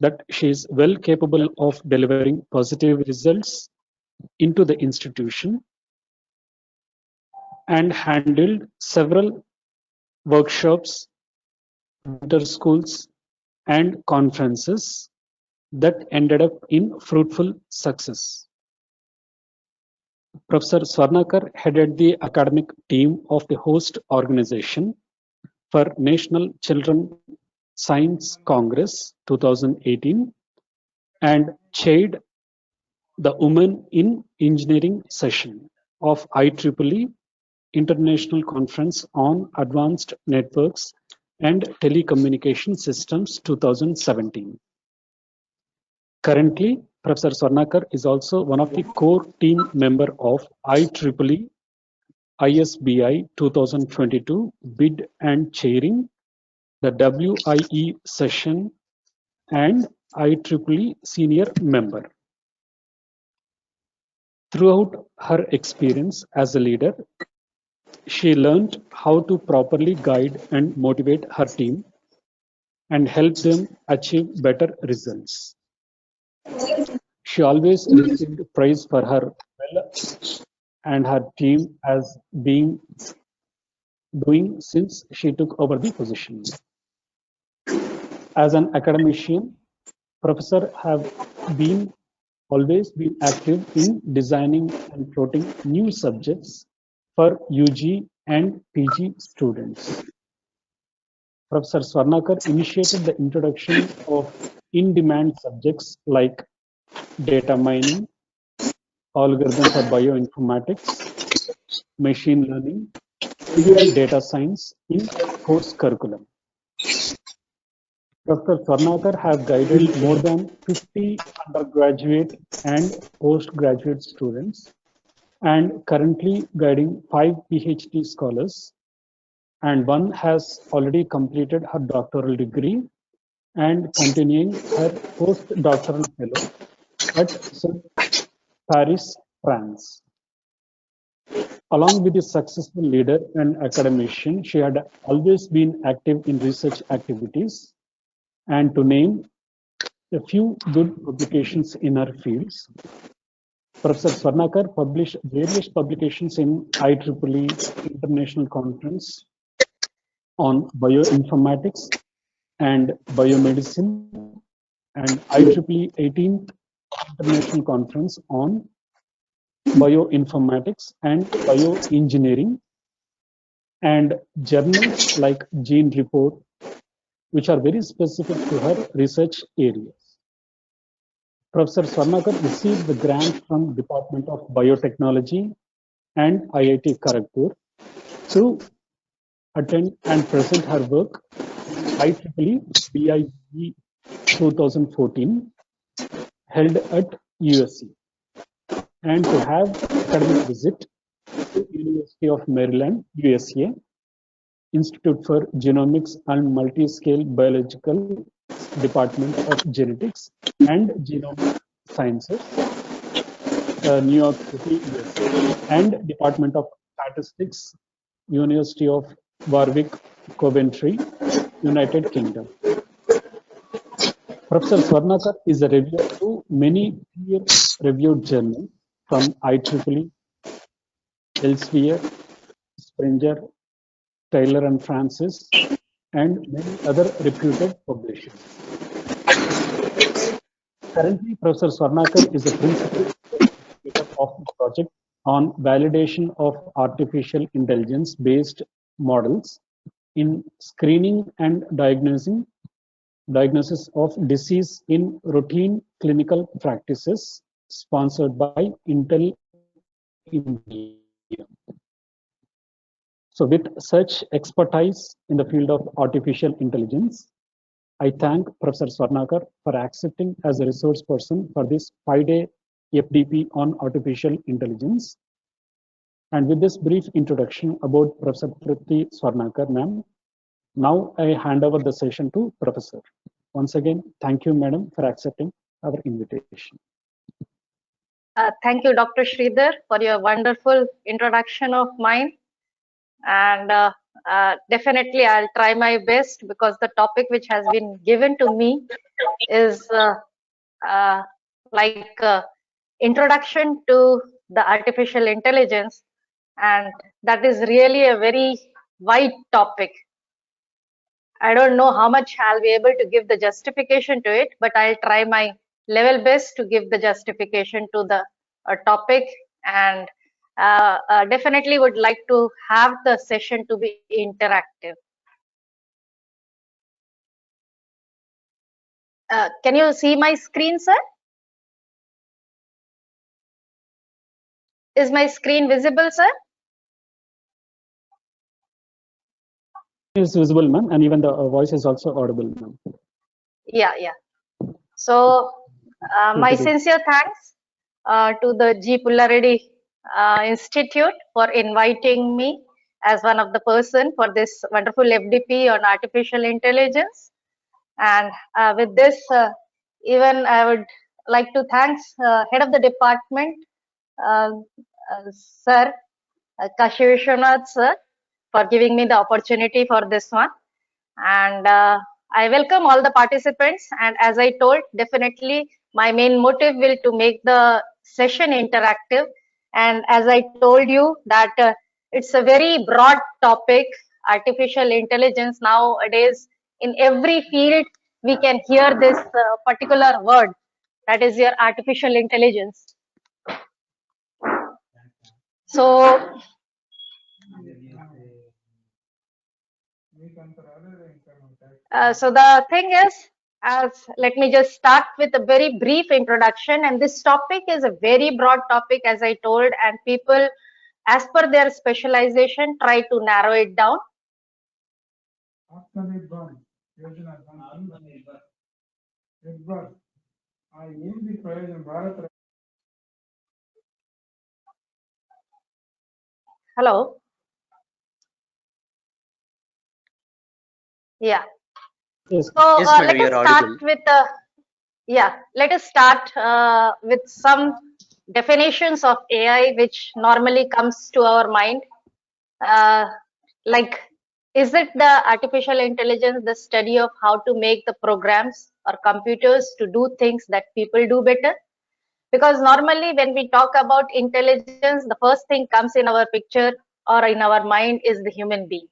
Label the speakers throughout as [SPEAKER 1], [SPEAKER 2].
[SPEAKER 1] that she is well capable of delivering positive results into the institution and handled several workshops, winter schools, and conferences that ended up in fruitful success. Professor Swarnakar headed the academic team of the host organization for National Children Science Congress 2018 and chaired the Women in Engineering session of IEEE International Conference on Advanced Networks and Telecommunication Systems 2017. Currently, Professor Swarnakar is also one of the core team member of IEEE ISBI 2022 bid and chairing the WIE session and IEEE senior member. Throughout her experience as a leader, she learned how to properly guide and motivate her team and help them achieve better results. She always received praise for her well and her team as being doing since she took over the position. As an academician, Professor have always been active in designing and floating new subjects for UG and PG students. Professor Swarnakar initiated the introduction of in-demand subjects like data mining, algorithms for bioinformatics, machine learning, and data science in course curriculum. Professor Swarnakar has guided more than 50 undergraduate and postgraduate students and currently guiding 5 PhD scholars, and one has already completed her doctoral degree and continuing her postdoctoral fellow at Paris, France. Along with a successful leader and academician, she had always been active in research activities, and to name a few good publications in her fields, Professor Swarnakar published various publications in IEEE International Conference on Bioinformatics and Biomedicine and IEEE 18th International Conference on Bioinformatics and Bioengineering, and journals like Gene Report, which are very specific to her research areas. Professor Swarnakar received the grant from Department of Biotechnology and IIT Kharagpur to attend and present her work IEEE BIE 2014 held at USC, and to have academic visit to University of Maryland, USA, Institute for Genomics and Multiscale Biological Department of Genetics and Genome Sciences, New York City, USA, and Department of Statistics, University of Warwick, Coventry, United Kingdom. Professor Swarnakar is a reviewer to many peer-reviewed journals from IEEE, Elsevier, Springer, Taylor and Francis, and many other reputed publishers. Currently, Professor Swarnakar is a principal of the project on validation of artificial intelligence-based models in screening and diagnosis of disease in routine clinical practices, sponsored by Intel India. So with such expertise in the field of artificial intelligence, I thank Professor Swarnakar for accepting as a resource person for this 5-day FDP on artificial intelligence. And with this brief introduction about Professor Tripti Swarnakar, ma'am, now I hand over the session to Professor. Once again, thank you, madam, for accepting our invitation.
[SPEAKER 2] Thank you, Dr. Sridhar, for your wonderful introduction of mine. And definitely I'll try my best, because the topic which has been given to me is like introduction to the artificial intelligence, and that is really a very wide topic. I don't know how much I'll be able to give the justification to it, but I'll try my level best to give the justification to the topic, and definitely would like to have the session to be interactive. Can you see my screen, sir? Is my screen visible, sir?
[SPEAKER 1] Is visible, ma'am, and even the voice is also audible, ma'am.
[SPEAKER 2] Yeah. So my sincere thanks to the G. Pullareddy Institute for inviting me as one of the person for this wonderful FDP on artificial intelligence. And with this, even I would like to thanks head of the department, Sir Kashi Vishwanath, sir, for giving me the opportunity for this one. And I welcome all the participants. And as I told, definitely my main motive will to make the session interactive. And as I told you that it's a very broad topic, artificial intelligence nowadays. In every field, we can hear this particular word, that is your artificial intelligence. So so the thing is, let me just start with a very brief introduction. And this topic is a very broad topic, as I told, and people, as per their specialization, try to narrow it down. Hello. Yeah.
[SPEAKER 1] Yes.
[SPEAKER 2] So
[SPEAKER 3] Yes,
[SPEAKER 2] let
[SPEAKER 3] madam,
[SPEAKER 2] us
[SPEAKER 3] you're
[SPEAKER 2] start
[SPEAKER 3] audible.
[SPEAKER 2] with let us start with some definitions of AI, which normally comes to our mind. Like, is it the artificial intelligence, the study of how to make the programs or computers to do things that people do better? Because normally when we talk about intelligence, the first thing comes in our picture or in our mind is the human being.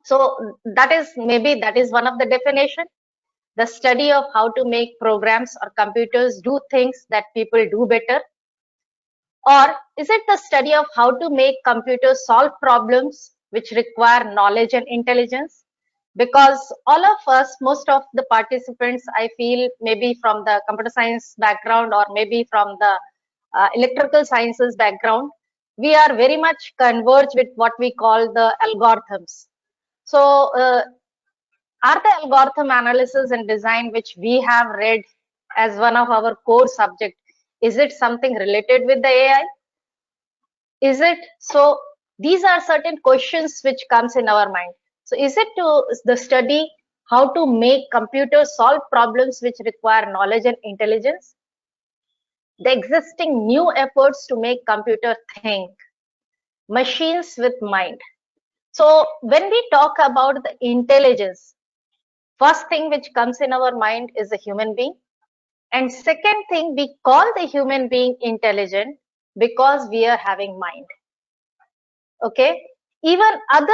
[SPEAKER 2] So that is, maybe that is one of the definition, the study of how to make programs or computers do things that people do better. Or is it the study of how to make computers solve problems which require knowledge and intelligence? Because all of us, most of the participants, I feel, maybe from the computer science background or maybe from the electrical sciences background, we are very much converged with what we call the algorithms. So are the algorithm analysis and design, which we have read as one of our core subject, is it something related with the AI? Is it so? These are certain questions which comes in our mind. So is it to the study how to make computers solve problems which require knowledge and intelligence? The existing new efforts to make computer think, machines with mind. So when we talk about the intelligence, first thing which comes in our mind is a human being. And second thing, we call the human being intelligent because we are having mind. Okay. Even other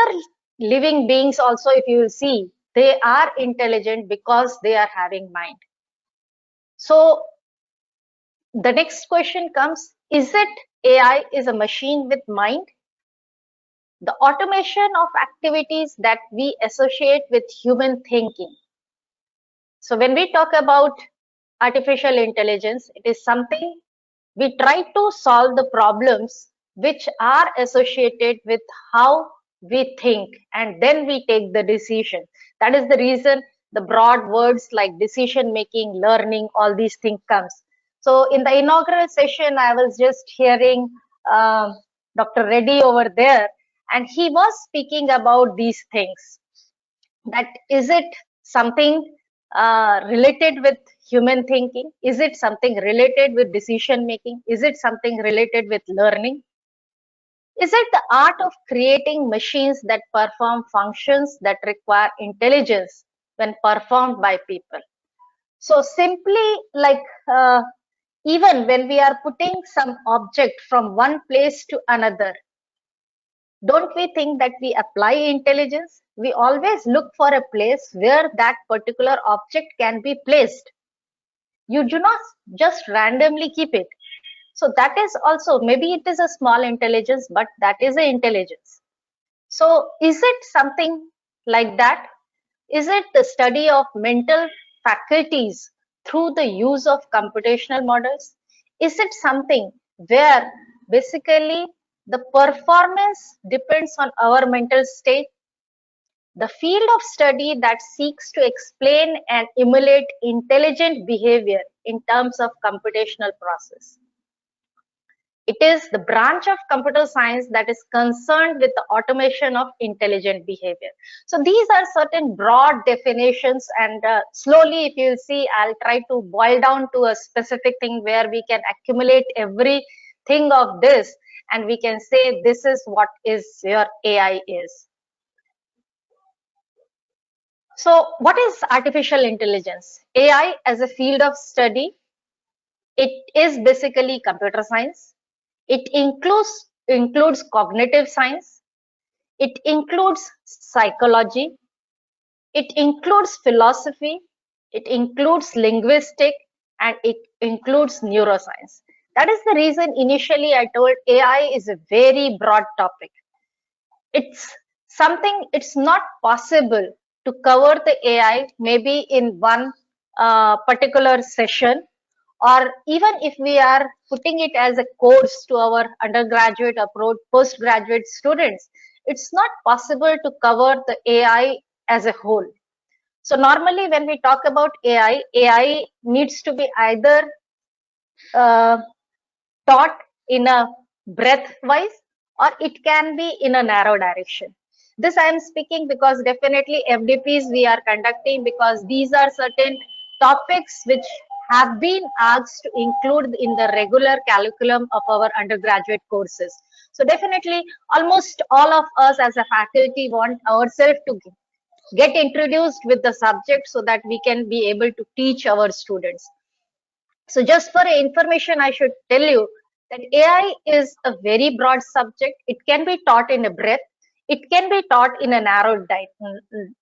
[SPEAKER 2] living beings also, if you will see, they are intelligent because they are having mind. So the next question comes, is it AI is a machine with mind? The automation of activities that we associate with human thinking. So when we talk about artificial intelligence, it is something we try to solve the problems which are associated with how we think, and then we take the decision. That is the reason the broad words like decision making, learning, all these things comes. So in the inaugural session, I was just hearing Dr. Reddy over there, and he was speaking about these things. That is it something related with human thinking? Is it something related with decision making? Is it something related with learning? Is it the art of creating machines that perform functions that require intelligence when performed by people? So simply like even when we are putting some object from one place to another, don't we think that we apply intelligence? We always look for a place where that particular object can be placed. You do not just randomly keep it. So that is also, maybe it is a small intelligence, but that is an intelligence. So is it something like that? Is it the study of mental faculties through the use of computational models? Is it something where basically the performance depends on our mental state? The field of study that seeks to explain and emulate intelligent behavior in terms of computational process. It is the branch of computer science that is concerned with the automation of intelligent behavior. So these are certain broad definitions, and slowly, if you see, I'll try to boil down to a specific thing where we can accumulate everything of this, and we can say this is what is your AI is. So what is artificial intelligence? AI as a field of study, it is basically computer science. It includes cognitive science. It includes psychology. It includes philosophy. It includes linguistic, and it includes neuroscience. That is the reason initially I told AI is a very broad topic. It's something, it's not possible to cover the AI maybe in one particular session, or even if we are putting it as a course to our undergraduate or postgraduate students, it's not possible to cover the AI as a whole. So normally when we talk about AI needs to be either uh, taught in a breadth wise, or it can be in a narrow direction. This I am speaking because definitely FDPs we are conducting because these are certain topics which have been asked to include in the regular curriculum of our undergraduate courses. So definitely almost all of us as a faculty want ourselves to get introduced with the subject so that we can be able to teach our students. So just for information, I should tell you that AI is a very broad subject. It can be taught in a breadth. It can be taught in a narrow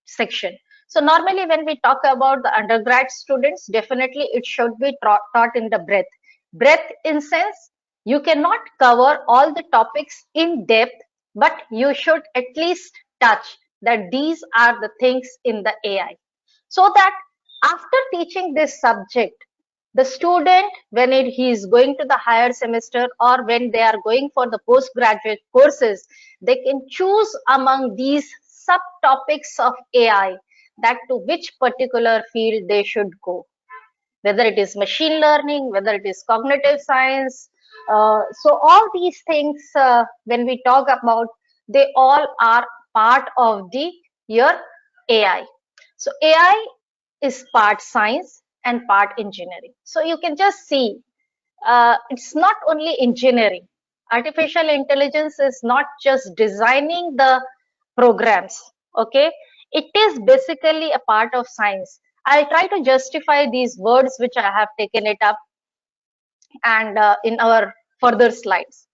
[SPEAKER 2] section. So normally when we talk about the undergrad students, definitely it should be taught in the breadth. Breadth in sense, you cannot cover all the topics in depth, but you should at least touch that these are the things in the AI. So that after teaching this subject, the student when he is going to the higher semester or when they are going for the postgraduate courses, they can choose among these subtopics of AI that to which particular field they should go, whether it is machine learning, whether it is cognitive science. So all these things when we talk about, they all are part of the your AI. So AI is part science and part engineering. So you can just see it's not only engineering. Artificial intelligence is not just designing the programs, okay? It is basically a part of science. I'll try to justify these words which I have taken it up and in our further slides.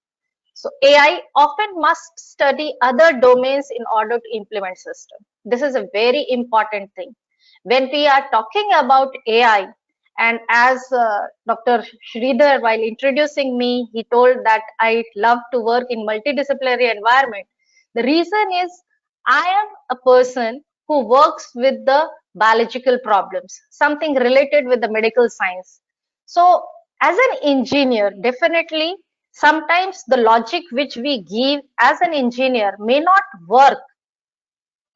[SPEAKER 2] So AI often must study other domains in order to implement system. This is a very important thing. When we are talking about AI, and as Dr. Sridhar, while introducing me, he told that I love to work in multidisciplinary environment. The reason is I am a person who works with the biological problems, something related with the medical science. So as an engineer, definitely sometimes the logic which we give as an engineer may not work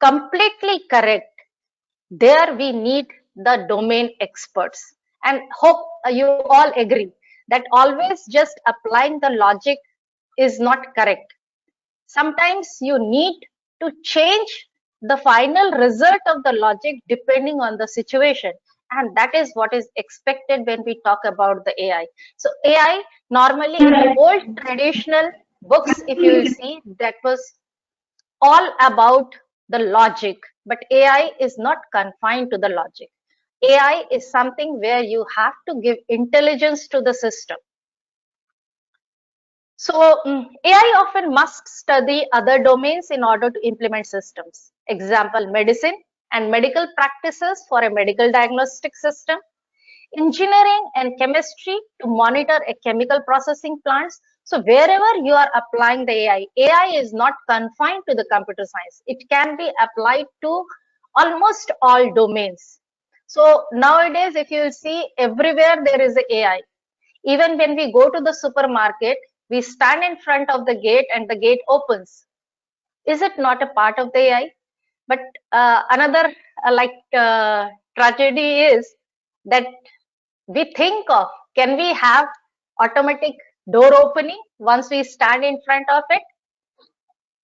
[SPEAKER 2] completely correct. There we need the domain experts, and hope you all agree that always just applying the logic is not correct. Sometimes you need to change the final result of the logic depending on the situation, and that is what is expected when we talk about the AI. So AI normally in the old traditional books, if you will see, that was all about the logic, but AI is not confined to the logic. AI is something where you have to give intelligence to the system. So AI often must study other domains in order to implement systems. Example, medicine and medical practices for a medical diagnostic system, engineering and chemistry to monitor a chemical processing plants. So wherever you are applying the AI is not confined to the computer science. It can be applied to almost all domains. So nowadays, if you see everywhere there is a AI. Even when we go to the supermarket, we stand in front of the gate and the gate opens. Is it not a part of the AI? But another tragedy is that we think of, can we have automatic door opening once we stand in front of it?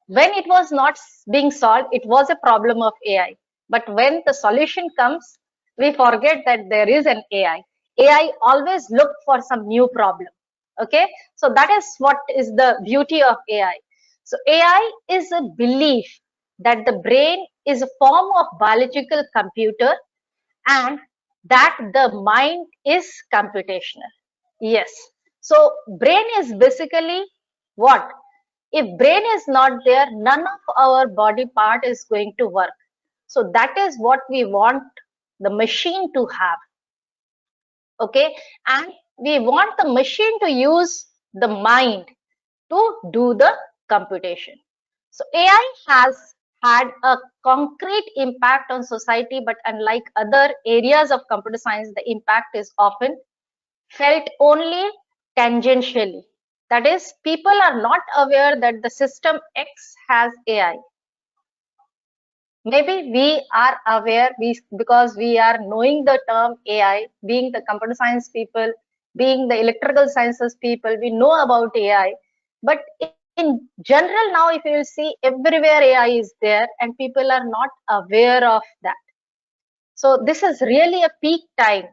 [SPEAKER 2] When it was not being solved, it was a problem of AI. But when the solution comes, we forget that there is an AI. AI always look for some new problem. Okay, so that is what is the beauty of AI. So AI is a belief that the brain is a form of biological computer and that the mind is computational. Yes. So brain is basically what? If brain is not there, none of our body part is going to work. So that is what we want the machine to have. Okay. And we want the machine to use the mind to do the computation. So AI has had a concrete impact on society, but unlike other areas of computer science, the impact is often felt only tangentially. That is, people are not aware that the system X has AI. Maybe we are aware because we are knowing the term AI, being the computer science people, being the electrical sciences people, we know about AI. But in general, now if you see everywhere AI is there and people are not aware of that. So this is really a peak time,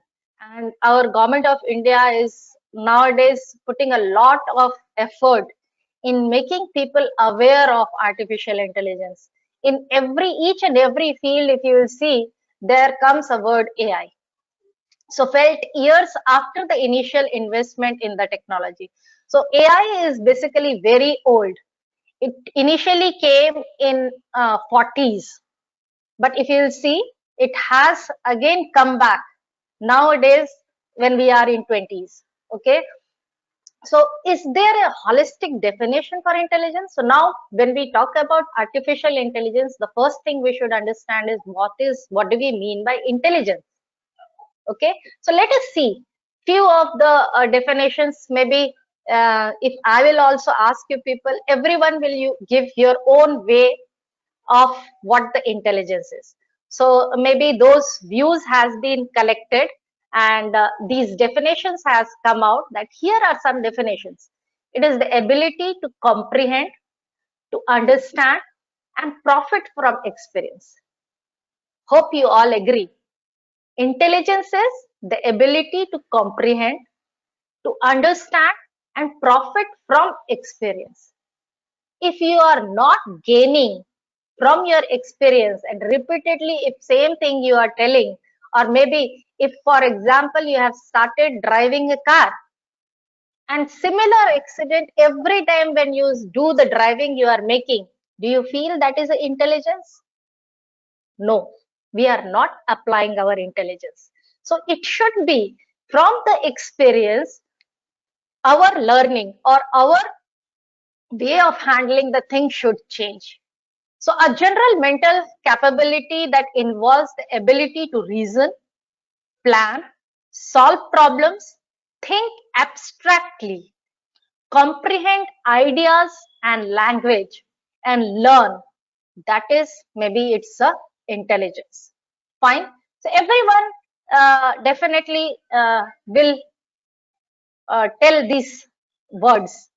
[SPEAKER 2] and our government of India is nowadays putting a lot of effort in making people aware of artificial intelligence. In each and every field, if you will see, there comes a word AI. So felt years after the initial investment in the technology. So AI is basically very old. It initially came in 40s, but if you see, it has again come back nowadays when we are in 20s. Okay. So is there a holistic definition for intelligence? So now when we talk about artificial intelligence, the first thing we should understand is what do we mean by intelligence? Okay. So let us see few of the definitions. Maybe if I will also ask you people, everyone will you give your own way of what the intelligence is. So maybe those views has been collected and these definitions has come out that here are some definitions. It is the ability to comprehend, to understand and profit from experience. Hope you all agree. Intelligence is the ability to comprehend, to understand and profit from experience. If you are not gaining from your experience and repeatedly if same thing you are telling, or maybe if for example you have started driving a car and similar accident every time when you do the driving you are making, do you feel that is intelligence? No, we are not applying our intelligence. So it should be from the experience, our learning or our way of handling the thing should change. So a general mental capability that involves the ability to reason, plan, solve problems, think abstractly, comprehend ideas and language, and learn. That is, maybe it's a intelligence. Fine. So everyone definitely will tell these words.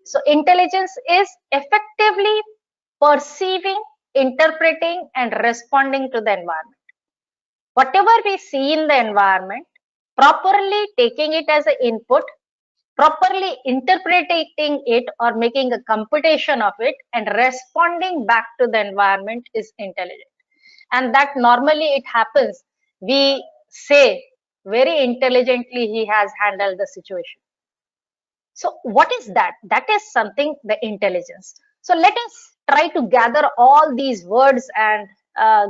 [SPEAKER 2] So intelligence is effectively perceiving, interpreting, and responding to the environment. Whatever we see in the environment, properly taking it as an input, properly interpreting it or making a computation of it, and responding back to the environment is intelligent. And that normally it happens we say very intelligently he has handled the situation. So what is that? That is something, the intelligence. So let us try to gather all these words and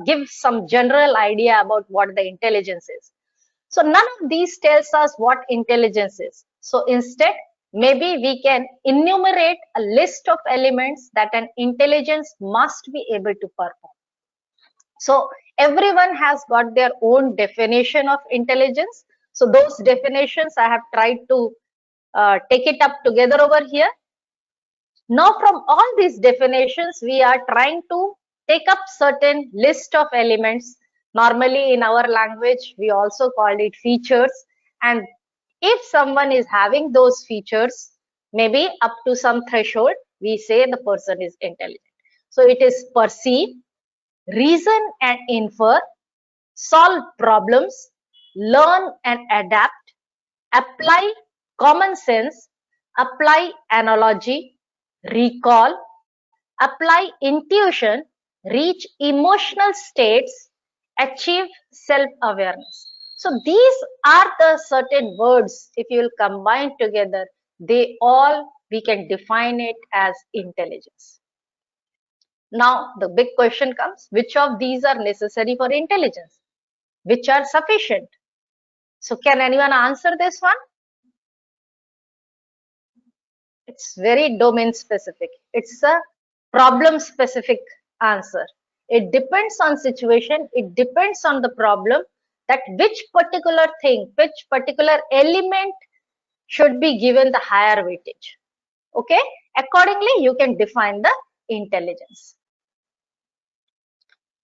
[SPEAKER 2] give some general idea about what the intelligence is. So none of these tells us what intelligence is. So instead, maybe we can enumerate a list of elements that an intelligence must be able to perform. So everyone has got their own definition of intelligence. So those definitions I have tried to take it up together over here. Now from all these definitions, we are trying to take up certain list of elements. Normally in our language, we also call it features. And if someone is having those features, maybe up to some threshold, we say the person is intelligent. So it is perceive, reason and infer, solve problems, learn and adapt, apply common sense, apply analogy, recall, apply intuition, reach emotional states, achieve self-awareness. So these are the certain words, if you will combine together, they all, we can define it as intelligence. Now the big question comes, which of these are necessary for intelligence? Which are sufficient? So can anyone answer this one? It's very domain specific. It's a problem specific answer. It depends on situation. It depends on the problem, that which particular thing, which particular element should be given the higher weightage. Okay. Accordingly, you can define the intelligence.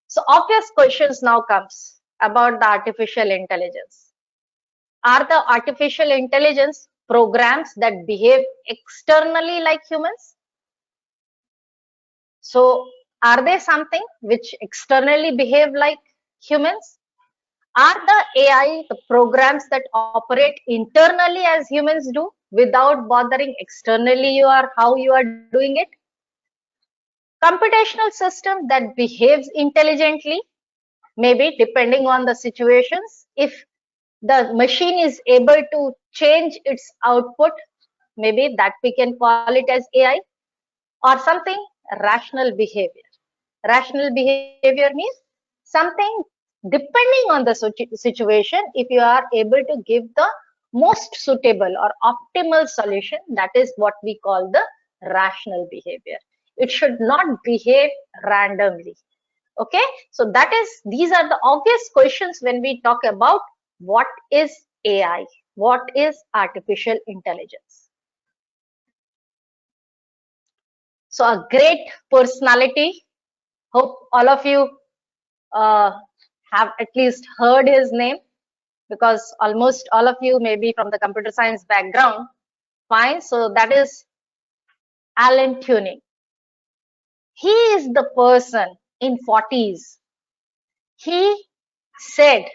[SPEAKER 2] So obvious questions now comes about the artificial intelligence. Are the artificial intelligence programs that behave externally like humans? So are they something which externally behave like humans? Are the AI the programs that operate internally as humans do without bothering externally how you are doing it? Computational system that behaves intelligently, maybe depending on the situations. If the machine is able to change its output, maybe that we can call it as AI, or something rational behavior. Rational behavior means something depending on the situation, if you are able to give the most suitable or optimal solution, that is what we call the rational behavior. It should not behave randomly. Okay, so that is, these are the obvious questions when we talk about what is AI, what is artificial intelligence. So a great personality, hope all of you have at least heard his name, because almost all of you may be from the computer science background. Fine, so that is Alan Turing. He is the person in 40s. He said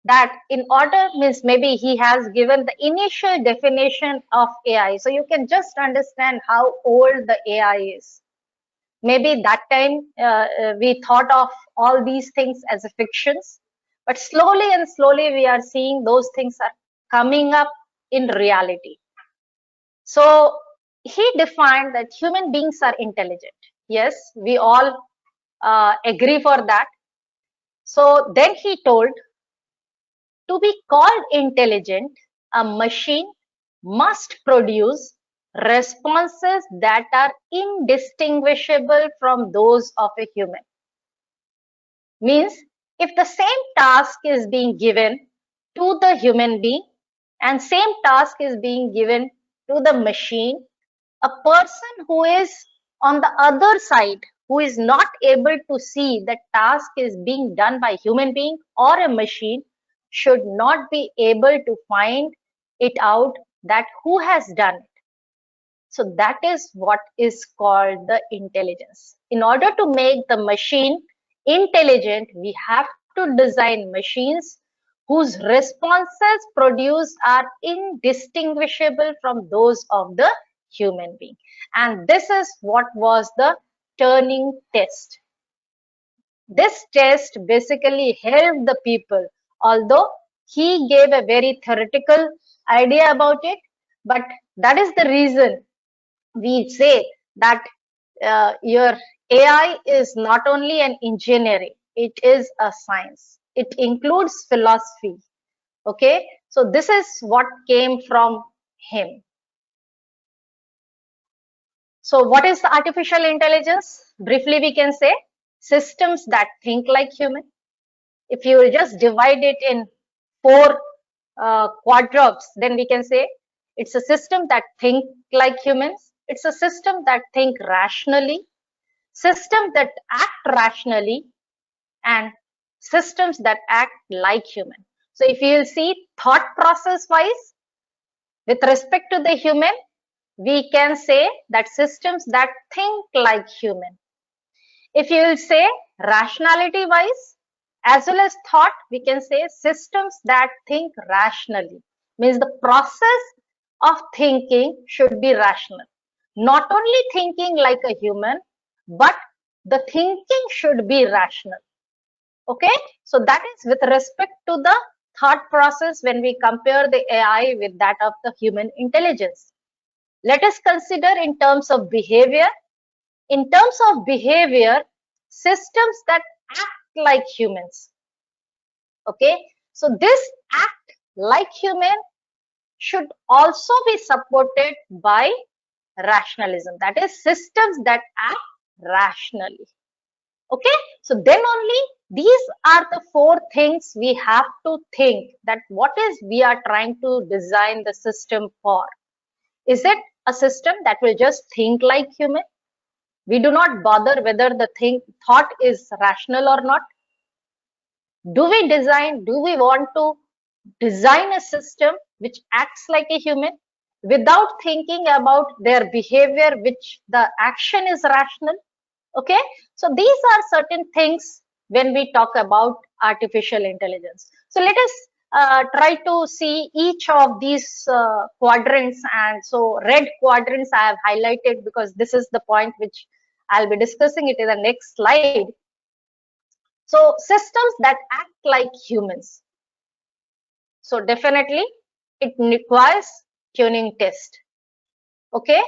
[SPEAKER 2] that in order, means maybe he has given the initial definition of AI. So you can just understand how old the AI is. Maybe that time we thought of all these things as a fictions, but slowly and slowly we are seeing those things are coming up in reality. So he defined that human beings are intelligent. Yes, we all agree for that. So then he told, to be called intelligent, a machine must produce responses that are indistinguishable from those of a human. Means if the same task is being given to the human being and same task is being given to the machine, a person who is on the other side, who is not able to see the task is being done by human being or a machine, should not be able to find it out that who has done it. So that is what is called the intelligence. In order to make the machine intelligent, we have to design machines whose responses produced are indistinguishable from those of the human being. And this is what was the Turing test. this test basically helped the people, although he gave a very theoretical idea about it, but that is the reason we say that your AI is not only an engineering, it is a science. It includes philosophy. Okay, so this is what came from him. So what is the artificial intelligence? Briefly, we can say systems that think like human. If you will just divide it in four quadrants, then we can say it's a system that think like humans. It's a system that think rationally, systems that act rationally, and systems that act like human. So if you will see thought process wise, with respect to the human, we can say that systems that think like human. If you will say rationality wise, as well as thought, we can say systems that think rationally. Means the process of thinking should be rational. Not only thinking like a human, but the thinking should be rational. Okay, so that is with respect to the thought process when we compare the AI with that of the human intelligence. Let us consider in terms of behavior. In terms of behavior, systems that act like humans. Okay, so this act like human should also be supported by rationalism. That is, systems that act rationally. Okay, so then only these are the four things we have to think that what is we are trying to design the system for. Is it a system that will just think like human? We do not bother whether the thought is rational or not. Do we want to design a system which acts like a human without thinking about their behavior, which the action is rational? Okay, so these are certain things when we talk about artificial intelligence. So let us try to see each of these quadrants. And so red quadrants I have highlighted because this is the point which I'll be discussing it in the next slide. So systems that act like humans. So definitely it requires tuning test. Okay,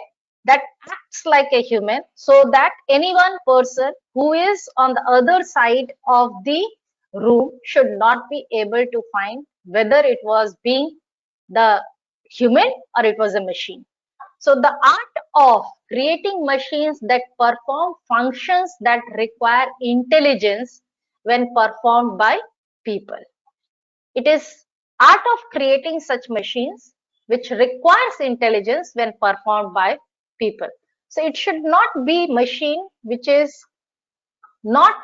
[SPEAKER 2] that acts like a human, so that any one person who is on the other side of the room should not be able to find whether it was being the human or it was a machine. So the art of creating machines that perform functions that require intelligence when performed by people. It is art of creating such machines which requires intelligence when performed by people. So it should not be machine which is not,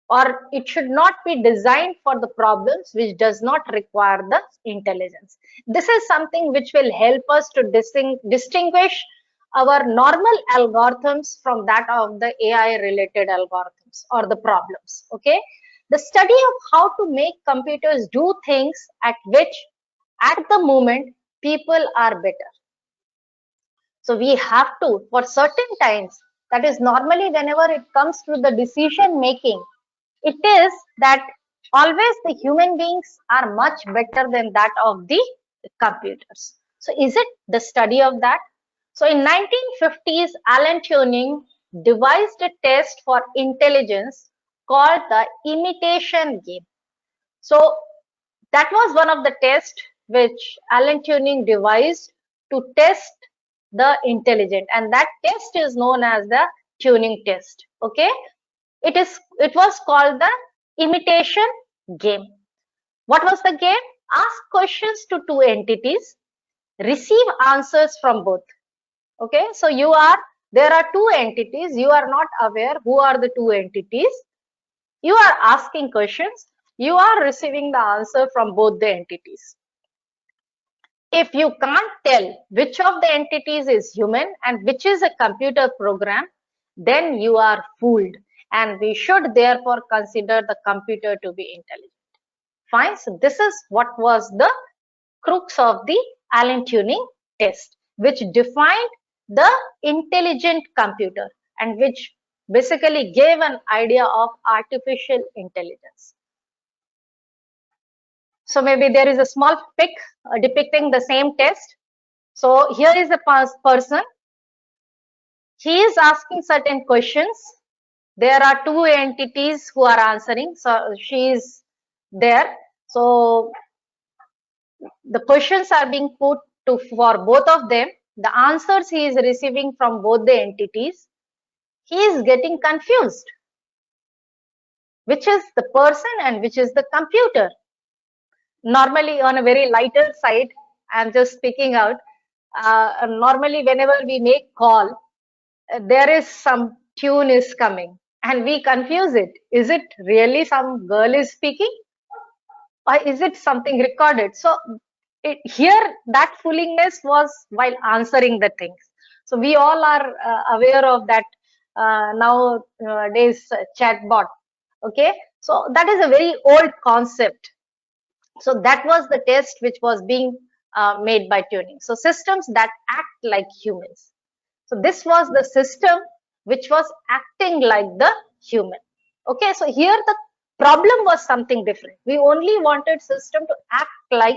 [SPEAKER 2] or it should not be designed for the problems which does not require the intelligence. This is something which will help us to distinguish our normal algorithms from that of the AI related algorithms or the problems. Okay, the study of how to make computers do things at which at the moment people are better. So we have to, for certain times, that is normally whenever it comes to the decision making, it is that always the human beings are much better than that of the computers. So is it the study of that? So in 1950s, Alan Turing devised a test for intelligence called the imitation game. So that was one of the tests which Alan Turing devised to test the intelligent, and that test is known as the Turing test. Okay, it was called the imitation game. What was the game? Ask questions to two entities, receive answers from both. Okay, so there are two entities, you are not aware who are the two entities. You are asking questions, you are receiving the answer from both the entities. If you can't tell which of the entities is human and which is a computer program, then you are fooled, and we should therefore consider the computer to be intelligent. Fine, so this is what was the crux of the Alan Turing test, which defined the intelligent computer and which basically gave an idea of artificial intelligence. So maybe there is a small pic depicting the same test. So here is a person. He is asking certain questions. There are two entities who are answering. So she is there. So the questions are being put to for both of them. The answers he is receiving from both the entities. He is getting confused. Which is the person and which is the computer? Normally, on a very lighter side, I'm just speaking out. Normally, whenever we make call, there is some tune is coming and we confuse it. Is it really some girl is speaking or is it something recorded? So here that foolingness was while answering the things. So we all are aware of that nowadays chatbot. Okay, so that is a very old concept. So that was the test which was being made by tuning. So systems that act like humans. So this was the system which was acting like the human. Okay, so here the problem was something different. We only wanted system to act like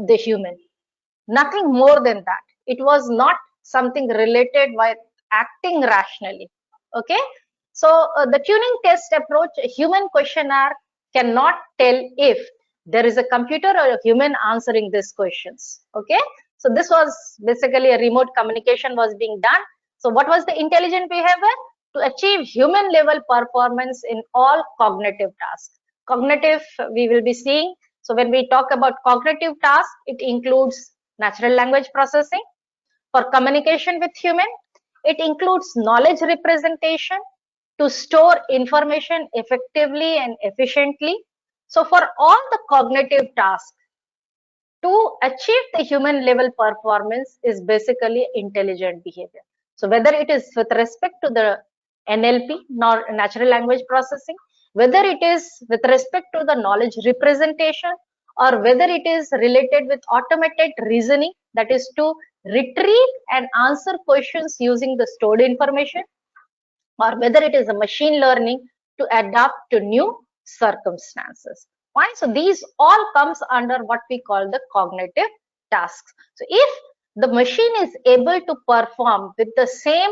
[SPEAKER 2] the human, nothing more than that. It was not something related with acting rationally. Okay, so the tuning test approach, a human questionnaire cannot tell if there is a computer or a human answering these questions. Okay, so this was basically a remote communication was being done. So what was the intelligent behavior? To achieve human level performance in all cognitive tasks. Cognitive we will be seeing. So when we talk about cognitive tasks, it includes natural language processing. For communication with human, it includes knowledge representation to store information effectively and efficiently. So for all the cognitive tasks, to achieve the human level performance is basically intelligent behavior. So whether it is with respect to the NLP, natural language processing, whether it is with respect to the knowledge representation, or whether it is related with automated reasoning, that is to retrieve and answer questions using the stored information, or whether it is a machine learning to adapt to new circumstances. Fine. So these all comes under what we call the cognitive tasks. So if the machine is able to perform with the same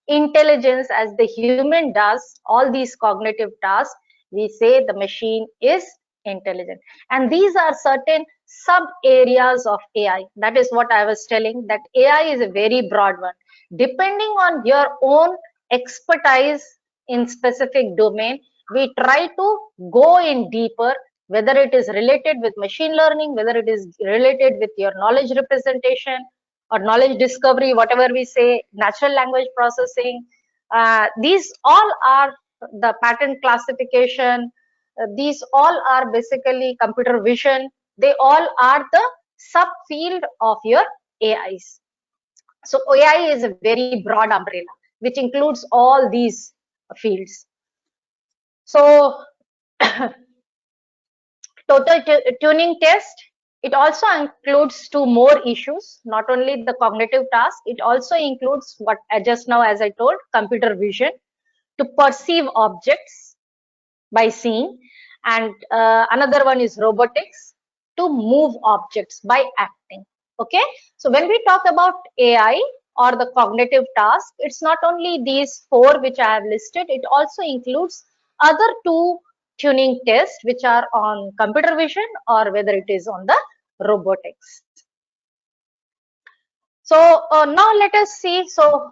[SPEAKER 2] intelligence as the human does all these cognitive tasks, we say the machine is intelligent. And these are certain sub areas of AI. That is what I was telling, that AI is a very broad one. Depending on your own expertise in specific domain, we try to go in deeper, whether it is related with machine learning, whether it is related with your knowledge representation or knowledge discovery, whatever we say, natural language processing. These all are the pattern classification. These all are basically computer vision. They all are the subfield of your AIs. So AI is a very broad umbrella, which includes all these fields. So total tuning test, it also includes two more issues, not only the cognitive task, it also includes what just now as I told, computer vision to perceive objects by seeing, and another one is robotics to move objects by acting. Okay, so when we talk about AI or the cognitive task, it's not only these four which I have listed, it also includes other two tuning tests which are on computer vision or whether it is on the robotics. So now let us see. So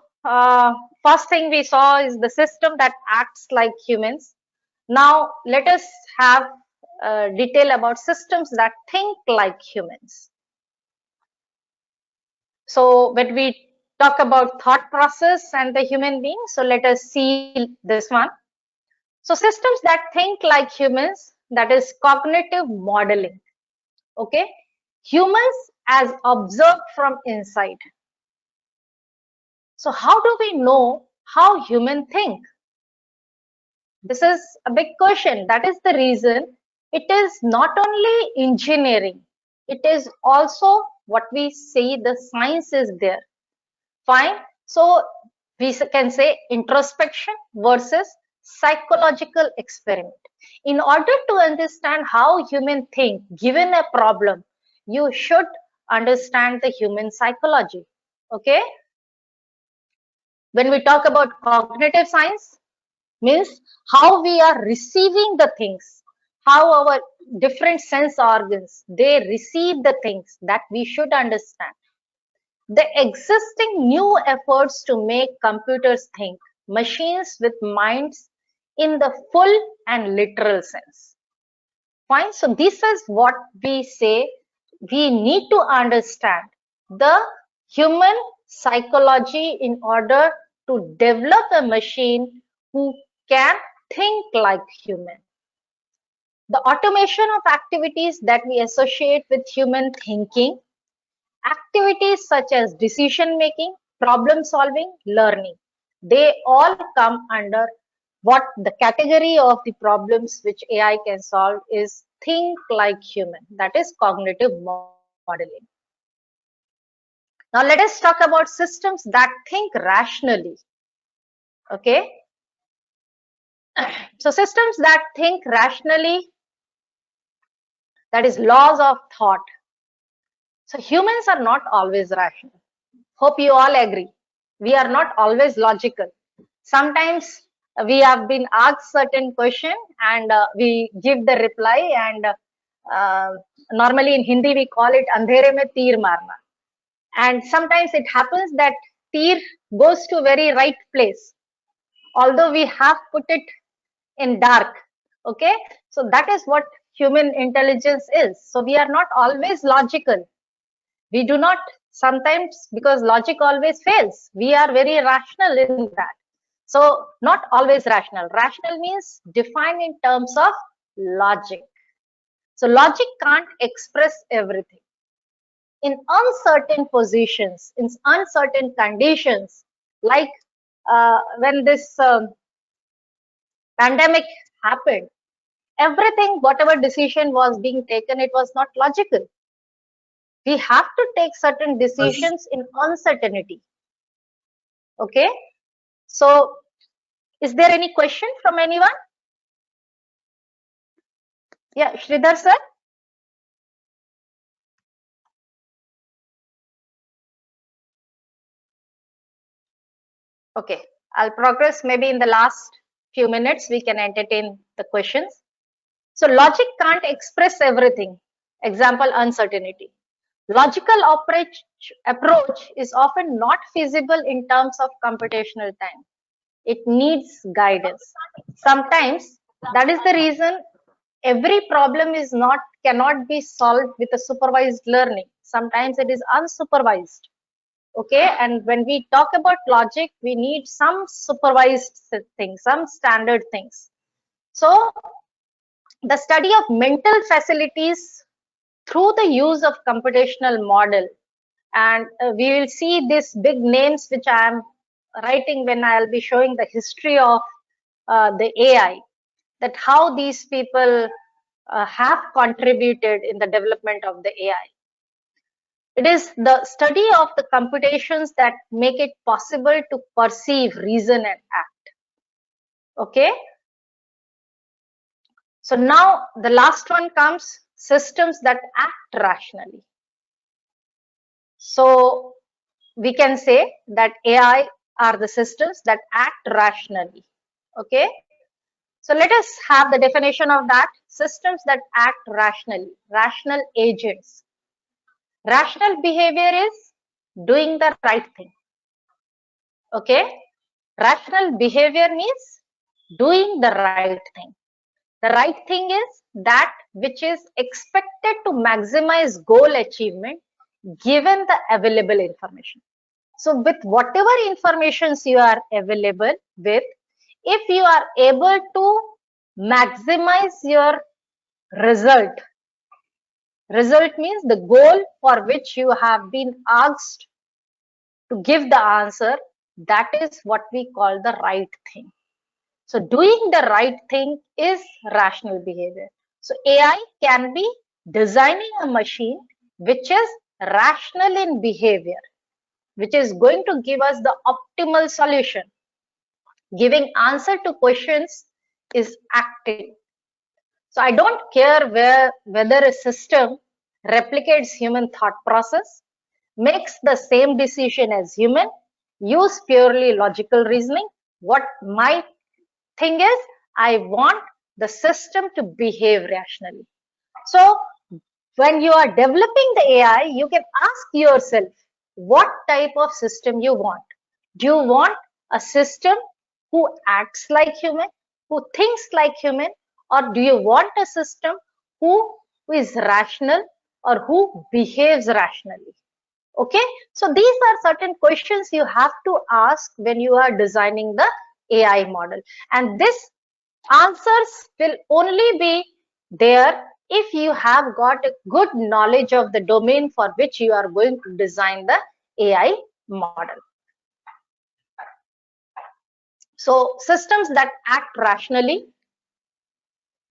[SPEAKER 2] first thing we saw is the system that acts like humans. Now let us have detail about systems that think like humans. So when we talk about thought process and the human being, so let us see this one. So systems that think like humans, that is cognitive modeling. Okay, humans as observed from inside. So how do we know how humans think? This is a big question. That is the reason it is not only engineering, it is also what we say the science is there. Fine. So we can say introspection versus psychological experiment. In order to understand how humans think given a problem, you should understand the human psychology. Okay? When we talk about cognitive science, means how we are receiving the things, how our different sense organs, they receive the things that we should understand. The existing new efforts to make computers think, machines with minds in the full and literal sense. Fine. So this is what we say we need to understand the human psychology in order to develop a machine who can think like human. The automation of activities that we associate with human thinking, activities such as decision making, problem solving, learning, they all come under what the category of the problems which AI can solve is think like human, that is cognitive modeling. Now let us talk about systems that think rationally. Okay. So systems that think rationally, that is laws of thought. So humans are not always rational. Hope you all agree. We are not always logical. Sometimes we have been asked certain question and we give the reply, and normally in Hindi we call it andhere mein teer marna. And sometimes it happens that teer goes to very right place, although we have put it in dark. Okay, so that is what human intelligence is. So we are not always logical. We do not sometimes, because logic always fails. We are very rational in that. So not always rational. Rational means defined in terms of logic. So logic can't express everything. In uncertain positions, in uncertain conditions, like when this pandemic happened, everything, whatever decision was being taken, it was not logical. We have to take certain decisions in uncertainty. Okay. So is there any question from anyone? Yeah, Sridhar sir. Okay, I'll progress. Maybe in the last few minutes, we can entertain the questions. So logic can't express everything. Example, uncertainty. Logical approach is often not feasible in terms of computational time. It needs guidance. Sometimes that is the reason every problem is cannot be solved with a supervised learning. Sometimes it is unsupervised. Okay, and when we talk about logic, we need some supervised things, some standard things. So the study of mental facilities through the use of computational model, and we will see these big names which I am writing when I'll be showing the history of the AI, that how these people have contributed in the development of the AI. It is the study of the computations that make it possible to perceive, reason, and act. Okay. So now the last one comes, systems that act rationally. So we can say that AI are the systems that act rationally. Okay. So let us have the definition of that. Systems that act rationally, rational agents. Rational behavior is doing the right thing. Okay. Rational behavior means doing the right thing. The right thing is that which is expected to maximize goal achievement given the available information. So with whatever informations you are available with, if you are able to maximize your result means the goal for which you have been asked to give the answer, that is what we call the right thing. So doing the right thing is rational behavior. So AI can be designing a machine which is rational in behavior, which is going to give us the optimal solution. Giving answer to questions is acting. So I don't care whether a system replicates human thought process, makes the same decision as human, use purely logical reasoning. What my thing is, I want the system to behave rationally. So when you are developing the AI, you can ask yourself what type of system you want. Do you want a system who acts like human, who thinks like human, or do you want a system who is rational or who behaves rationally? Okay, so these are certain questions you have to ask when you are designing the AI model, and this answers will only be there if you have got a good knowledge of the domain for which you are going to design the AI model. So systems that act rationally.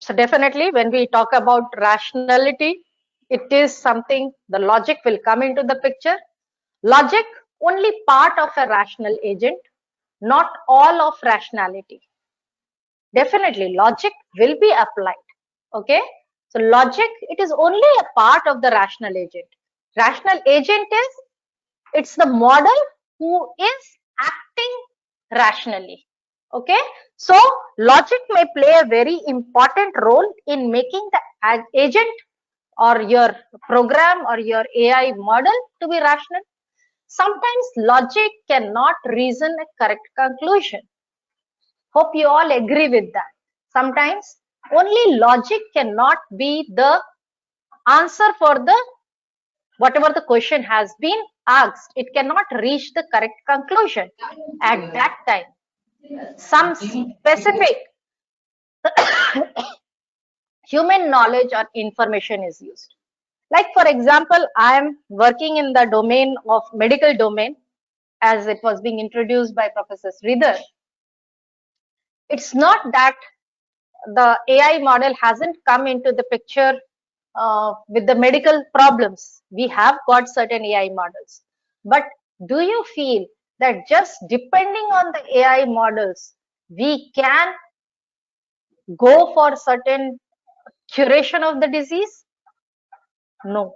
[SPEAKER 2] So definitely when we talk about rationality, it is something, the logic will come into the picture. Logic, only part of a rational agent, not all of rationality. Definitely logic will be applied. Okay, so logic, it is only a part of the rational agent. Rational agent is, it's the model who is acting rationally. Okay, so logic may play a very important role in making the agent or your program or your AI model to be rational. Sometimes logic cannot reason a correct conclusion. Hope you all agree with that. Sometimes only logic cannot be the answer for the whatever the question has been asked. It cannot reach the correct conclusion at that time. Some specific human knowledge or information is used. Like for example, I am working in the domain of medical domain as it was being introduced by Professor Sridhar. It's not that the AI model hasn't come into the picture with the medical problems. We have got certain AI models. But do you feel that just depending on the AI models, we can go for certain curation of the disease? No.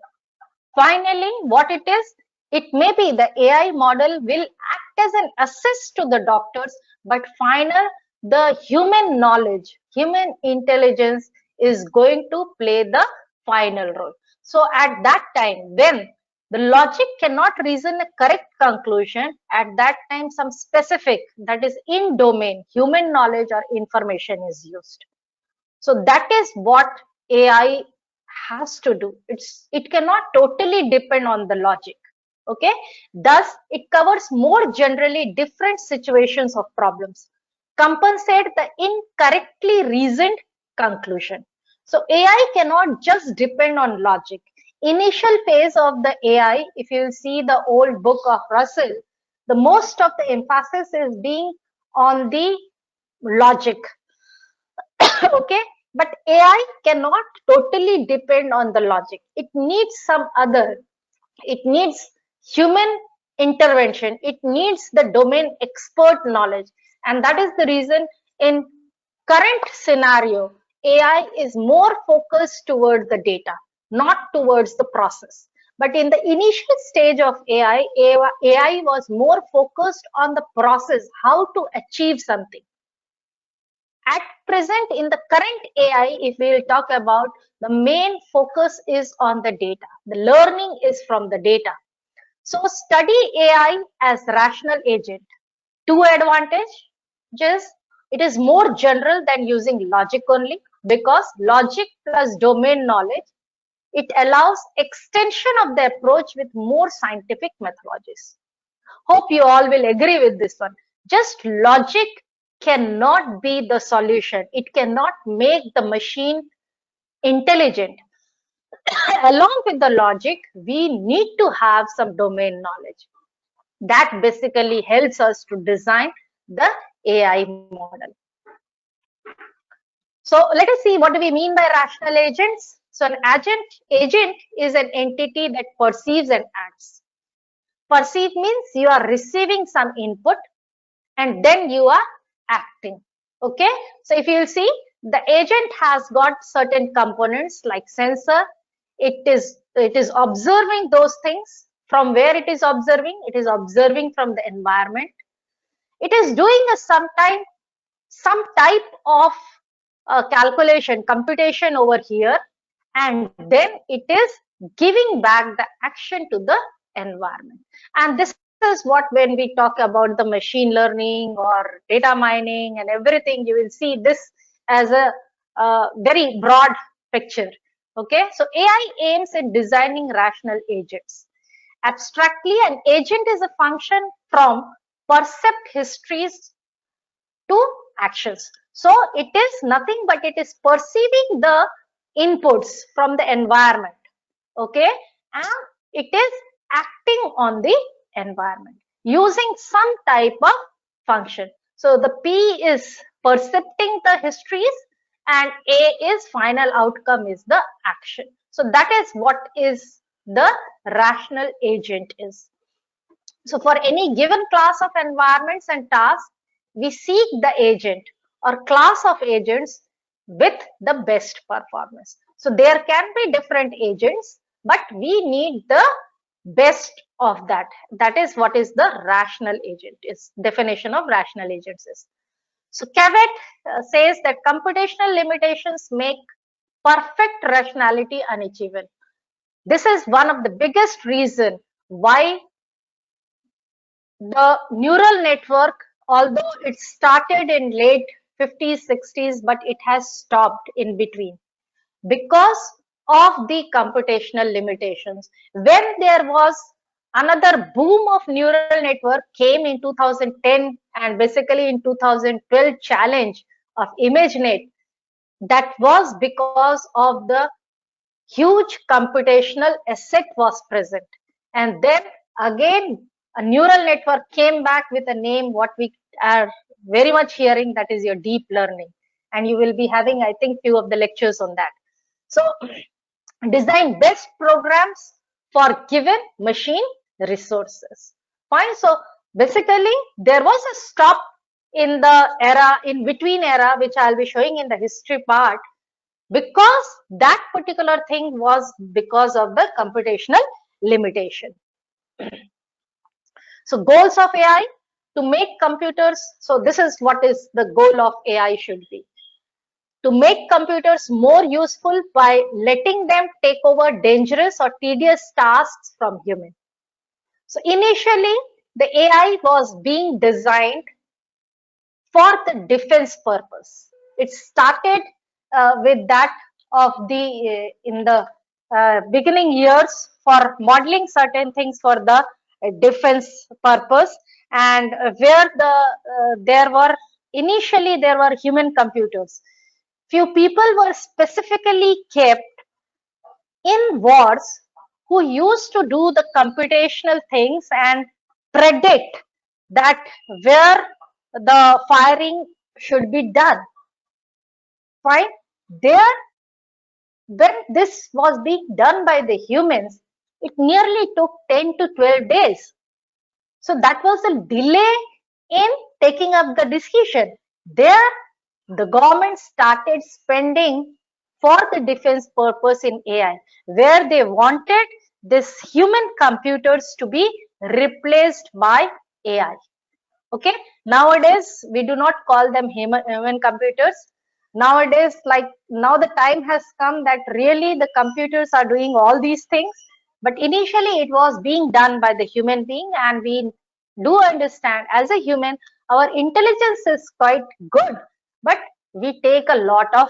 [SPEAKER 2] Finally, what it is, it may be the AI model will act as an assist to the doctors, but final, the human knowledge, human intelligence is going to play the final role. So at that time, when the logic cannot reason a correct conclusion, at that time some specific, that is in domain, human knowledge or information is used. So that is what AI has to do. It cannot totally depend on the logic. Okay. Thus, it covers more generally different situations of problems, compensate the incorrectly reasoned conclusion. So AI cannot just depend on logic. Initial phase of the AI, if you see the old book of Russell, the most of the emphasis is being on the logic. Okay, but AI cannot totally depend on the logic. It needs some other, it needs human intervention, it needs the domain expert knowledge, and that is the reason in current scenario AI is more focused towards the data, not towards the process. But in the initial stage of AI was more focused on the process, how to achieve something. At present, in the current AI, if we will talk about, the main focus is on the data. The learning is from the data. So study AI as rational agent. Two advantages. It is more general than using logic only, because logic plus domain knowledge, it allows extension of the approach with more scientific methodologies. Hope you all will agree with this one. Just logic cannot be the solution. It cannot make the machine intelligent. Along with the logic, we need to have some domain knowledge. That basically helps us to design the AI model. So let us see, what do we mean by rational agents? So an agent is an entity that perceives and acts. Perceive means you are receiving some input and then you are acting. Okay, so if you see, the agent has got certain components like sensor. It is observing those things. From where it is observing? It is observing from the environment. It is doing some type of calculation, computation over here, and then it is giving back the action to the environment. And this is what, when we talk about the machine learning or data mining and everything, you will see this as a very broad picture. Okay, so AI aims at designing rational agents. Abstractly, an agent is a function from percept histories to actions. So it is nothing but it is perceiving the inputs from the environment. Okay, and it is acting on the environment using some type of function. So the P is percepting the histories and A is final outcome is the action. So that is what is the rational agent is. So for any given class of environments and tasks, we seek the agent or class of agents with the best performance. So there can be different agents, but we need the best of that. That is what is the rational agent is. Definition of rational agents is. So Cavett says that computational limitations make perfect rationality unachievable. This is one of the biggest reason why the neural network, although it started in late 50s, 60s, but it has stopped in between because of the computational limitations. When there was another boom of neural network came in 2010 and basically in 2012 challenge of ImageNet, that was because of the huge computational asset was present. And then again, a neural network came back with a name what we are very much hearing, that is your deep learning. And you will be having, I think, few of the lectures on that. So design best programs for given machine resources. Fine. So basically there was a stop in the era, in between era, which I'll be showing in the history part, because that particular thing was because of the computational limitation. So goals of AI, to make computers, so this is what is the goal of AI should be. To make computers more useful by letting them take over dangerous or tedious tasks from humans. So initially, the AI was being designed for the defense purpose. It started with that of the in the beginning years for modeling certain things for the defense purpose, and where there were initially there were human computers. Few people were specifically kept in wars who used to do the computational things and predict that where the firing should be done. Fine. There, when this was being done by the humans, it nearly took 10 to 12 days. So that was a delay in taking up the decision. There, the government started spending for the defense purpose in AI, where they wanted this human computers to be replaced by AI. Okay, nowadays we do not call them human computers. Nowadays, like now the time has come that really the computers are doing all these things, but initially it was being done by the human being, and we do understand as a human our intelligence is quite good, but we take a lot of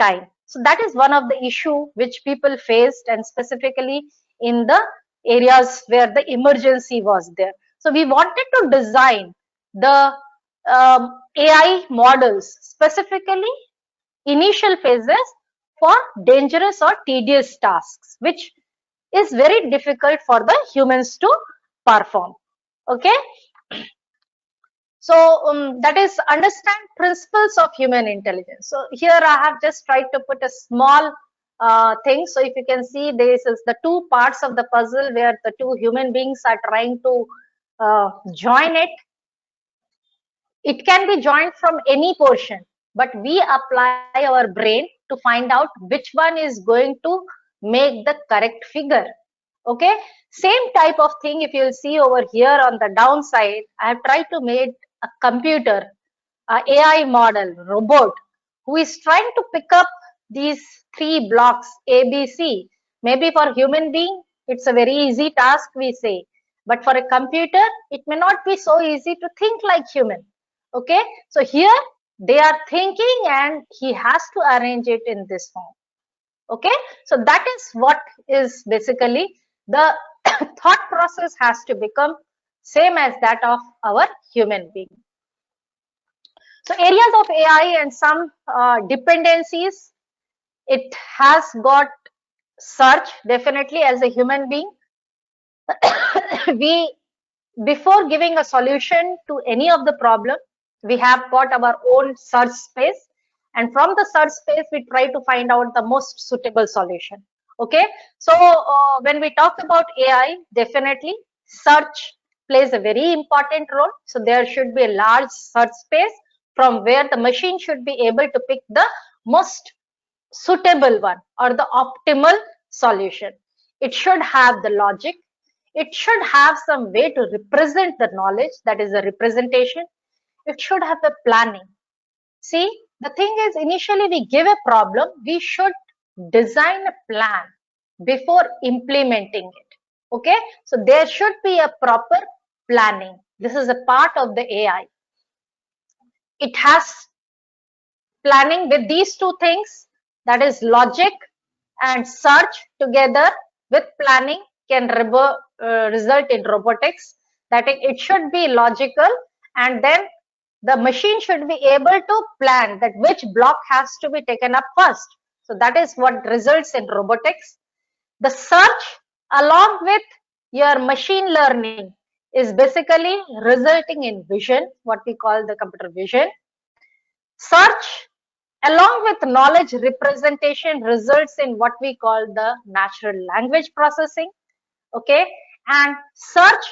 [SPEAKER 2] time. So that is one of the issue which people faced, and specifically in the areas where the emergency was there. So we wanted to design the AI models specifically initial phases for dangerous or tedious tasks, which is very difficult for the humans to perform. Okay. So that is understand principles of human intelligence. So here I have just tried to put a small things. So if you can see, this is the two parts of the puzzle where the two human beings are trying to join it. It can be joined from any portion, but we apply our brain to find out which one is going to make the correct figure. Okay, same type of thing if you'll see over here on the downside, I have tried to make a computer, a AI model, robot, who is trying to pick up these three blocks A, B, C. Maybe for human being, it's a very easy task, we say, but for a computer, it may not be so easy to think like human. Okay, so here they are thinking and he has to arrange it in this form. Okay, so that is what is basically the thought process has to become same as that of our human being. So areas of AI and some dependencies, it has got search. Definitely as a human being, we, before giving a solution to any of the problem, we have got our own search space, and from the search space we try to find out the most suitable solution. Okay, so when we talk about AI, definitely search plays a very important role. So there should be a large search space from where the machine should be able to pick the most suitable one or the optimal solution. It should have the logic. It should have some way to represent the knowledge, that is the representation. It should have the planning. See, the thing is, initially we give a problem, we should design a plan before implementing it. Okay, so there should be a proper planning. This is a part of the AI. It has planning with these two things, that is logic and search together with planning can result in robotics. That it should be logical, and then the machine should be able to plan that which block has to be taken up first. So that is what results in robotics. The search along with your machine learning is basically resulting in vision, what we call the computer vision. Search along with knowledge representation results in what we call the natural language processing. Okay, and search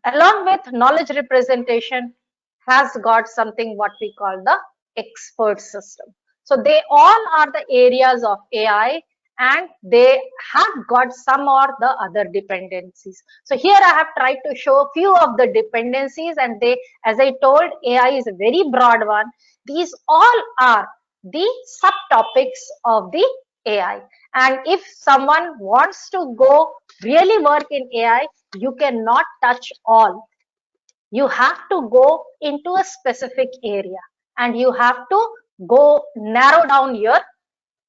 [SPEAKER 2] along with knowledge representation has got something what we call the expert system. So they all are the areas of AI, and they have got some or the other dependencies. So here I have tried to show a few of the dependencies, and they, as I told, AI is a very broad one. These all are the subtopics of the AI. And if someone wants to go really work in AI, you cannot touch all. You have to go into a specific area, and you have to go narrow down your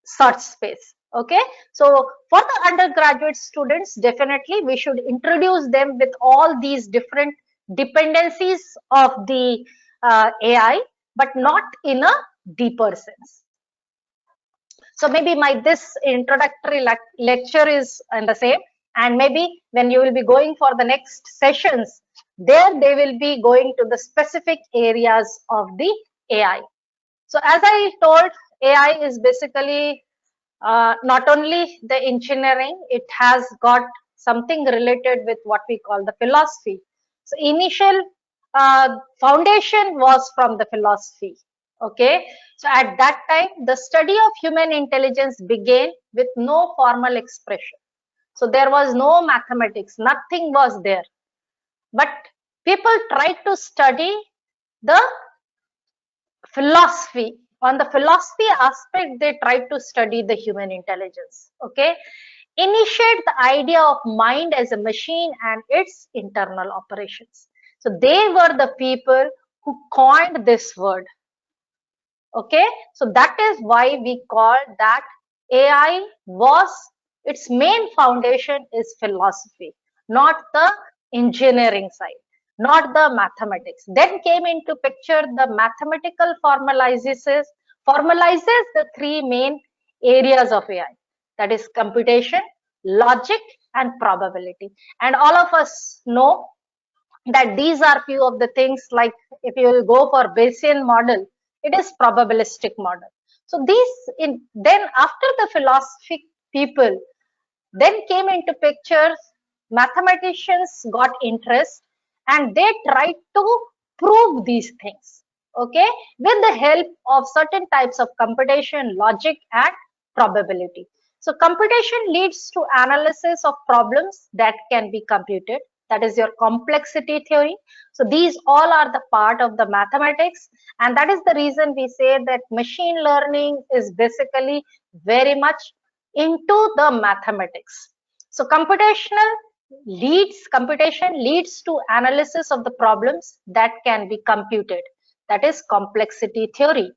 [SPEAKER 2] search space. Okay, so for the undergraduate students, definitely we should introduce them with all these different dependencies of the AI, but not in a deeper sense. So maybe my this introductory lecture is in the same, and maybe when you will be going for the next sessions, there they will be going to the specific areas of the AI. So as I told, AI is basically not only the engineering, it has got something related with what we call the philosophy. So initial foundation was from the philosophy. Okay, so at that time, the study of human intelligence began with no formal expression. So there was no mathematics, nothing was there. But people tried to study the philosophy. On the philosophy aspect, they tried to study the human intelligence. Okay, initiate the idea of mind as a machine and its internal operations. So they were the people who coined this word. Okay, so that is why we call that AI was, its main foundation is philosophy, not the engineering side, not the mathematics. Then came into picture the mathematical formalizes the three main areas of AI, that is computation, logic, and probability. And all of us know that these are few of the things, like if you will go for Bayesian model, it is probabilistic model. So then after the philosophy people, then came into picture, mathematicians got interest and they tried to prove these things, okay, with the help of certain types of computation, logic, and probability. So computation leads to analysis of problems that can be computed. That is your complexity theory. So these all are the part of the mathematics, and that is the reason we say that machine learning is basically very much into the mathematics. So computation leads to analysis of the problems that can be computed. That is complexity theory.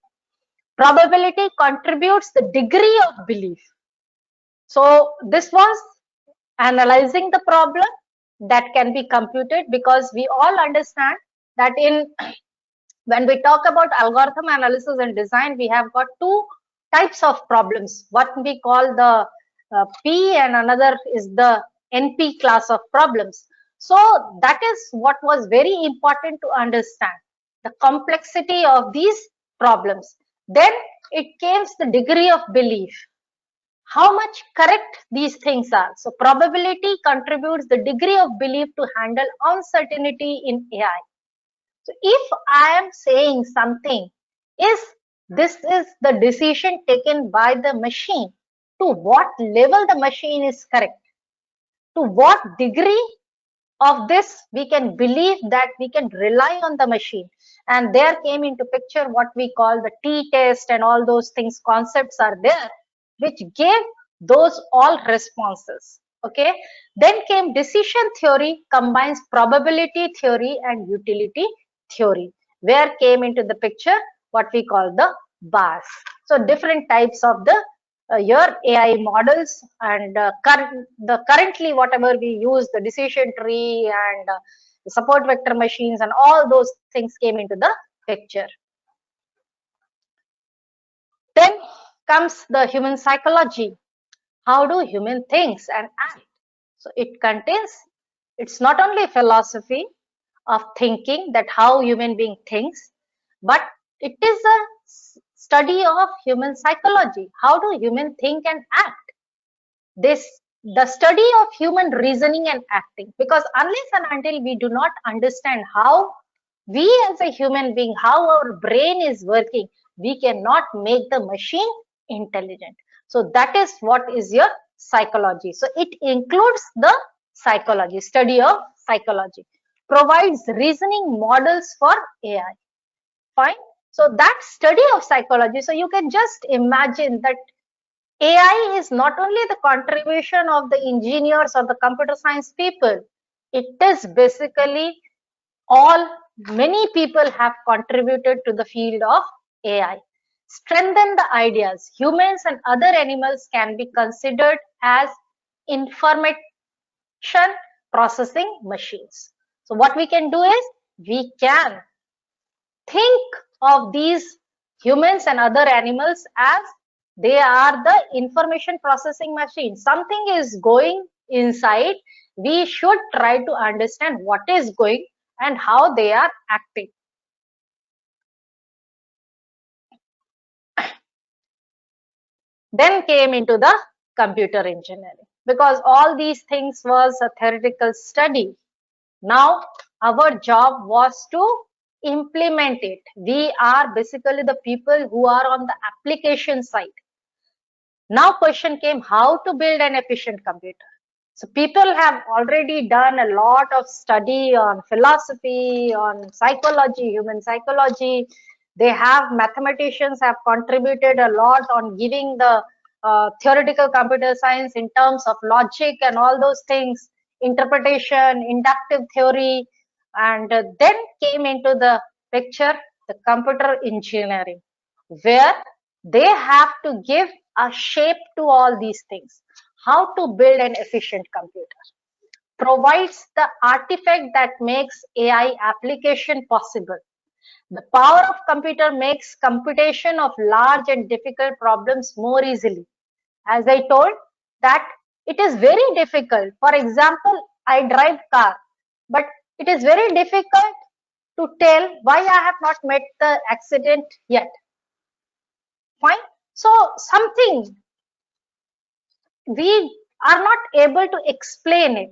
[SPEAKER 2] Probability contributes the degree of belief. So this was analyzing the problem that can be computed, because we all understand that when we talk about algorithm analysis and design, we have got two types of problems. What we call the P, and another is the NP class of problems. So that is what was very important to understand, the complexity of these problems. Then it came the degree of belief, how much correct these things are. So probability contributes the degree of belief to handle uncertainty in AI. So if I am saying something, this is the decision taken by the machine, to what level the machine is correct, to what degree of this we can believe that we can rely on the machine. And there came into picture what we call the t-test and all those things, concepts are there which gave those all responses. Okay, then came decision theory, combines probability theory and utility theory, where came into the picture what we call the bars. So different types of the your AI models, and currently whatever we use, the decision tree and the support vector machines and all those things came into the picture. Then comes the human psychology. How do human thinks and act? So it's not only philosophy of thinking, that how human being thinks, but it is a study of human psychology. How do human think and act? The study of human reasoning and acting, because unless and until we do not understand how we as a human being, how our brain is working, we cannot make the machine intelligent. So that is what is your psychology. So it includes the psychology, study of psychology, provides reasoning models for AI. Fine. So that study of psychology, so you can just imagine that AI is not only the contribution of the engineers or the computer science people, it is basically many people have contributed to the field of AI. Strengthen the ideas. Humans and other animals can be considered as information processing machines. So what we can do is, we can think of these humans and other animals as they are the information processing machine. Something is going inside. We should try to understand what is going and how they are acting. Then came into the computer engineering, because all these things was a theoretical study. Now our job was to implement it. We are basically the people who are on the application side. Now question came, how to build an efficient computer. So people have already done a lot of study on philosophy, on psychology, human psychology. Mathematicians have contributed a lot on giving the theoretical computer science in terms of logic and all those things, interpretation, inductive theory, and then came into the picture the computer engineering, where they have to give a shape to all these things. How to build an efficient computer, provides the artifact that makes AI application possible. The power of computer makes computation of large and difficult problems more easily. As I told, that it is very difficult. For example, I drive car, but it is very difficult to tell why I have not met the accident yet. Fine. So something we are not able to explain it.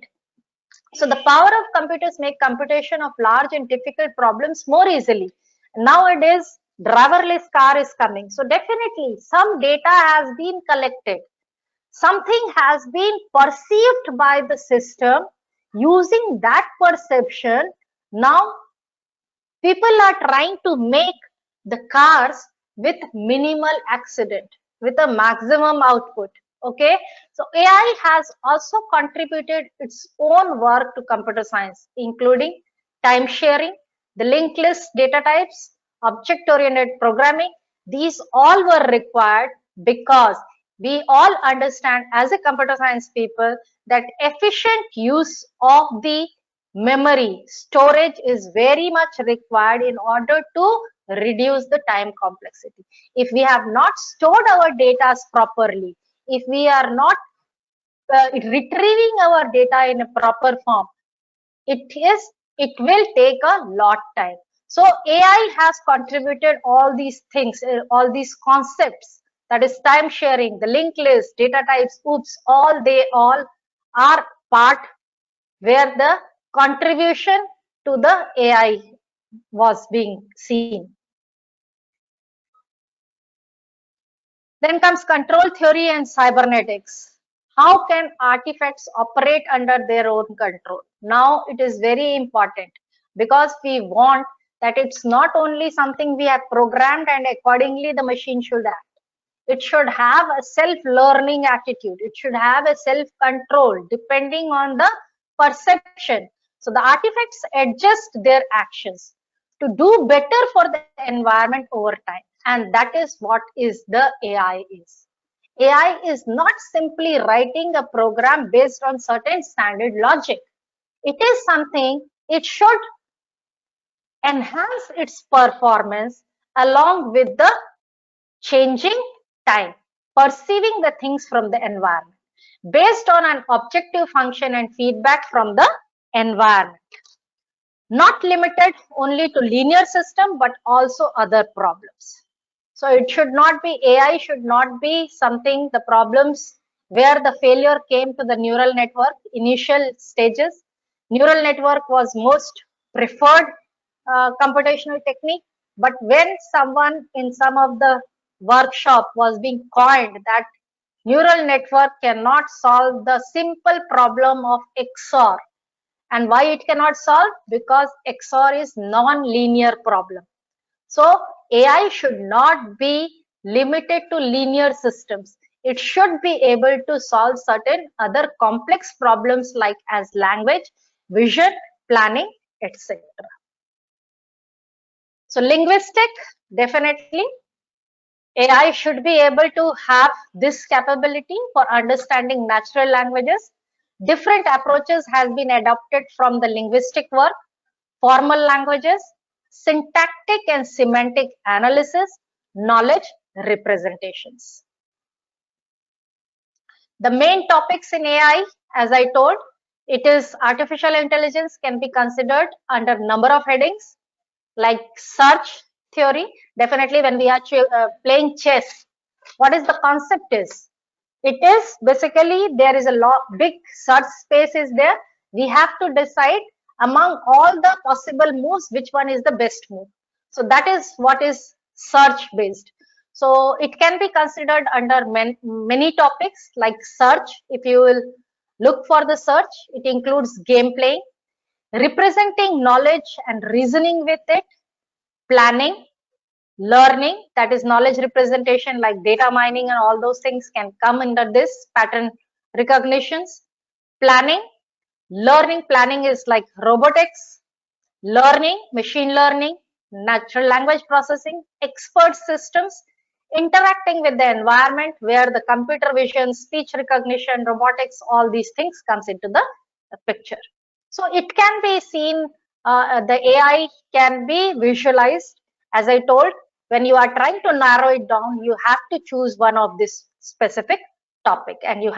[SPEAKER 2] So the power of computers make computation of large and difficult problems more easily. Nowadays, driverless car is coming. So definitely some data has been collected. Something has been perceived by the system. Using that perception, now people are trying to make the cars with minimal accident, with a maximum output. Okay, so AI has also contributed its own work to computer science, including time sharing, the linked list data types, object oriented programming. These all were required because we all understand as a computer science people that efficient use of the memory storage is very much required in order to reduce the time complexity. If we have not stored our data properly, if we are not retrieving our data in a proper form, it will take a lot time. So AI has contributed all these things, all these concepts, that is time sharing, the linked list, data types, oops, all they all are part where the contribution to the AI was being seen. Then comes control theory and cybernetics. How can artifacts operate under their own control? Now it is very important because we want that it's not only something we have programmed and accordingly the machine should act. It should have a self-learning attitude. It should have a self-control depending on the perception. So the artifacts adjust their actions to do better for the environment over time. And that is what is the AI is. AI is not simply writing a program based on certain standard logic. It is something, it should enhance its performance along with the changing time, perceiving the things from the environment based on an objective function and feedback from the environment. Not limited only to linear system, but also other problems. So it should not be, AI should not be something, the problems where the failure came to the neural network, initial stages. Neural network was most preferred computational technique. But when someone in some of the workshop was being coined that neural network cannot solve the simple problem of XOR. And why it cannot solve? Because XOR is non-linear problem. So AI should not be limited to linear systems. It should be able to solve certain other complex problems like as language, vision, planning, etc. So linguistic, definitely. AI should be able to have this capability for understanding natural languages. Different approaches has been adopted from the linguistic work, formal languages, syntactic and semantic analysis, knowledge representations. The main topics in AI, as I told, it is artificial intelligence can be considered under number of headings like search theory. Definitely when we are playing chess, what is the concept is? It is basically there is a big search space is there. We have to decide among all the possible moves which one is the best move. So that is what is search based. So it can be considered under many topics like search. If you will look for the search, it includes game playing, representing knowledge and reasoning with it, planning, learning, that is knowledge representation like data mining and all those things can come under this, pattern recognitions, planning, learning, planning is like robotics, learning, machine learning, natural language processing, expert systems, interacting with the environment where the computer vision, speech recognition, robotics, all these things comes into the picture. So it can be seen, the AI can be visualized. As I told, when you are trying to narrow it down, you have to choose one of this specific topic and you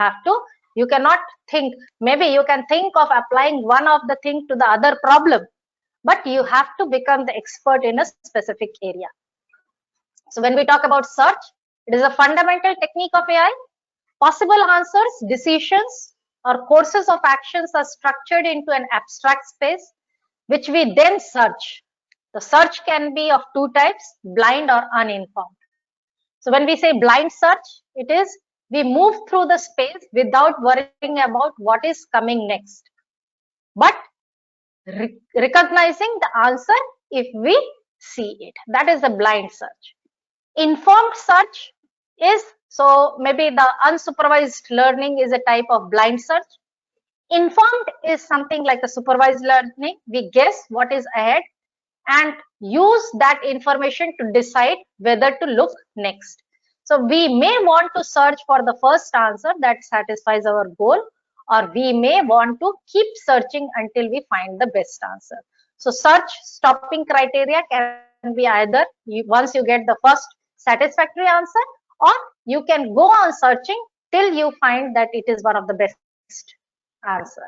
[SPEAKER 2] cannot think, maybe you can think of applying one of the thing to the other problem, but you have to become the expert in a specific area. So when we talk about search, It is a fundamental technique of AI. Possible answers, decisions, or courses of actions are structured into an abstract space, which we then search. The search can be of two types, blind or uninformed. So when we say blind search, it is we move through the space without worrying about what is coming next, but recognizing the answer if we see it. That is the blind search. Informed search is, so maybe the unsupervised learning is a type of blind search. Informed is something like a supervised learning. We guess what is ahead and use that information to decide whether to look next. So we may want to search for the first answer that satisfies our goal, or we may want to keep searching until we find the best answer. So search stopping criteria can be either once you get the first satisfactory answer, or you can go on searching till you find that it is one of the best answer.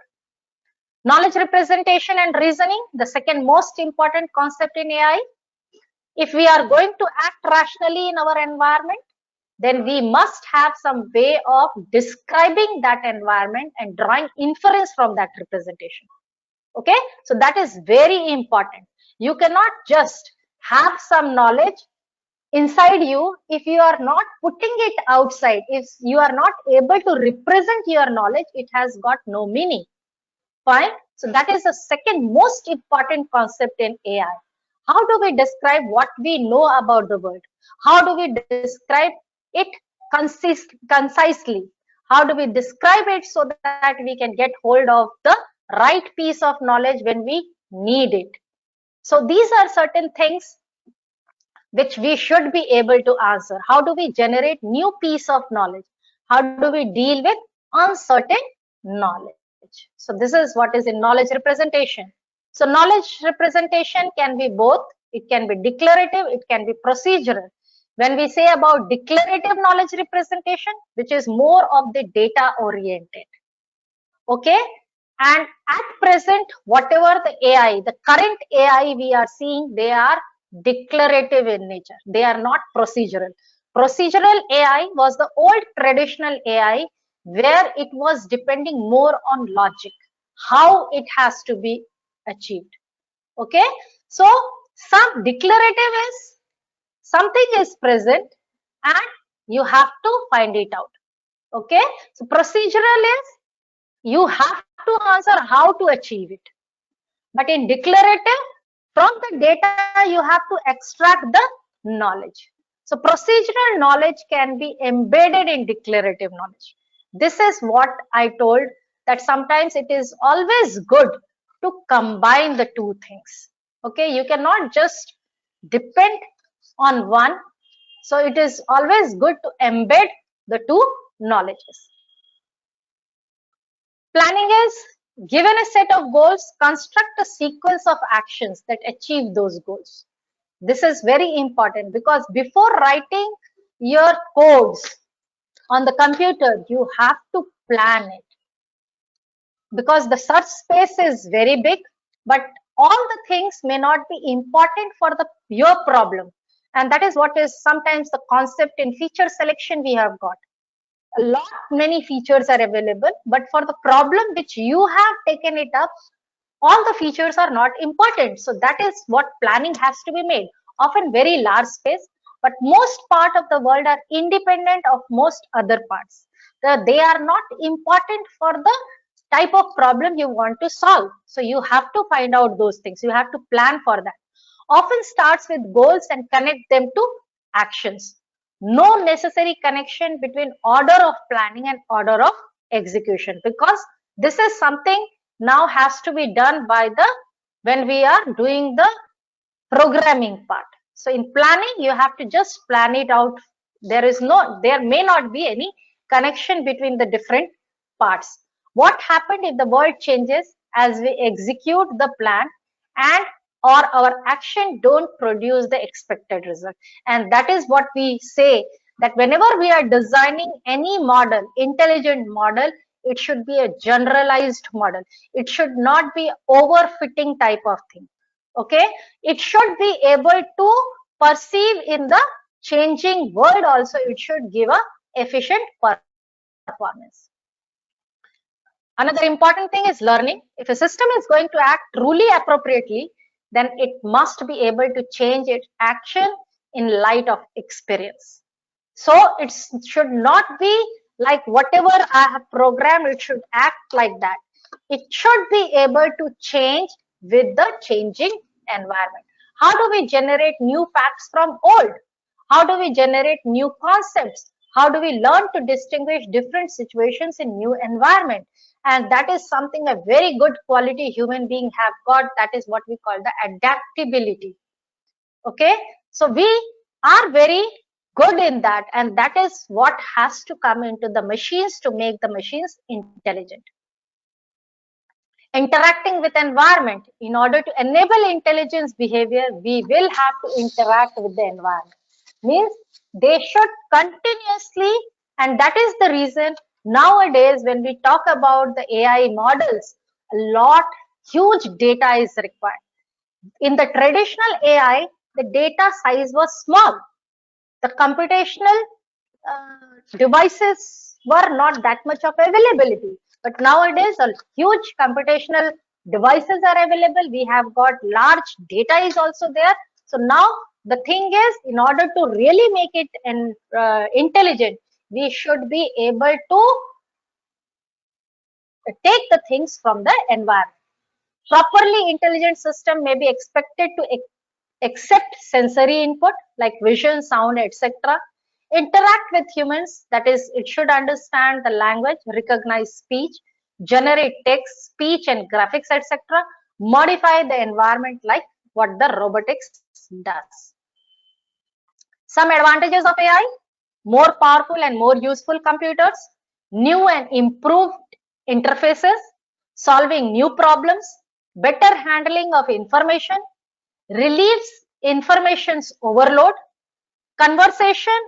[SPEAKER 2] Knowledge representation and reasoning, the second most important concept in AI. If we are going to act rationally in our environment, then we must have some way of describing that environment and drawing inference from that representation. Okay, so that is very important. You cannot just have some knowledge inside you if you are not putting it outside. If you are not able to represent your knowledge, it has got no meaning. Fine. So that is the second most important concept in AI. How do we describe what we know about the world? How do we describe it concisely? How do we describe it so that we can get hold of the right piece of knowledge when we need it? So these are certain things which we should be able to answer. How do we generate new piece of knowledge? How do we deal with uncertain knowledge? So this is what is in knowledge representation. So knowledge representation can be both. It can be declarative, it can be procedural. When we say about declarative knowledge representation, which is more of the data oriented. Okay. And at present, whatever the AI, the current AI we are seeing, they are declarative in nature. They are not procedural. Procedural AI was the old traditional AI where it was depending more on logic, how it has to be achieved. Okay. So some declarative is something is present and you have to find it out. Okay. So procedural is you have to answer how to achieve it. But in declarative, from the data, you have to extract the knowledge. So procedural knowledge can be embedded in declarative knowledge. This is what I told, that sometimes it is always good to combine the two things. Okay, you cannot just depend on one. So it is always good to embed the two knowledges. Planning is, given a set of goals, construct a sequence of actions that achieve those goals. This is very important because before writing your codes on the computer, you have to plan it. Because the search space is very big, but all the things may not be important for your problem. And that is what is sometimes the concept in feature selection we have got. A lot many features are available, but for the problem which you have taken it up, all the features are not important. So that is what planning has to be made. Often very large space, but most part of the world are independent of most other parts. They are not important for the type of problem you want to solve. So you have to find out those things. You have to plan for that. Often starts with goals and connect them to actions. No necessary connection between order of planning and order of execution, because this is something now has to be done by when we are doing the programming part. So in planning, you have to just plan it out. There may not be any connection between the different parts. What happened if the world changes as we execute the plan and or our action don't produce the expected result? And that is what we say, that whenever we are designing any model, intelligent model, it should be a generalized model. It should not be overfitting type of thing. Okay, it should be able to perceive in the changing world also it should give a efficient performance. Another important thing is learning. If a system is going to act truly appropriately, then it must be able to change its action in light of experience. So it should not be like whatever I have programmed, it should act like that. It should be able to change with the changing environment. How do we generate new facts from old? How do we generate new concepts? How do we learn to distinguish different situations in new environment? And that is something a very good quality human being have got. That is what we call the adaptability. Okay, so we are very good in that, and that is what has to come into the machines to make the machines intelligent. Interacting with environment. In order to enable intelligence behavior, we will have to interact with the environment. Means they should continuously, and that is the reason nowadays when we talk about the AI models, a lot huge data is required. In the traditional AI, the data size was small. The computational devices were not that much of availability. But nowadays, a huge computational devices are available. We have got large data is also there. So now the thing is, in order to really make it intelligent, we should be able to take the things from the environment. Properly intelligent system may be expected to accept sensory input like vision, sound, etc. Interact with humans, that is, it should understand the language, recognize speech, generate text, speech and graphics, etc. Modify the environment like what the robotics does. Some advantages of AI: more powerful and more useful computers, new and improved interfaces, solving new problems, better handling of information, relieves information's overload, conversion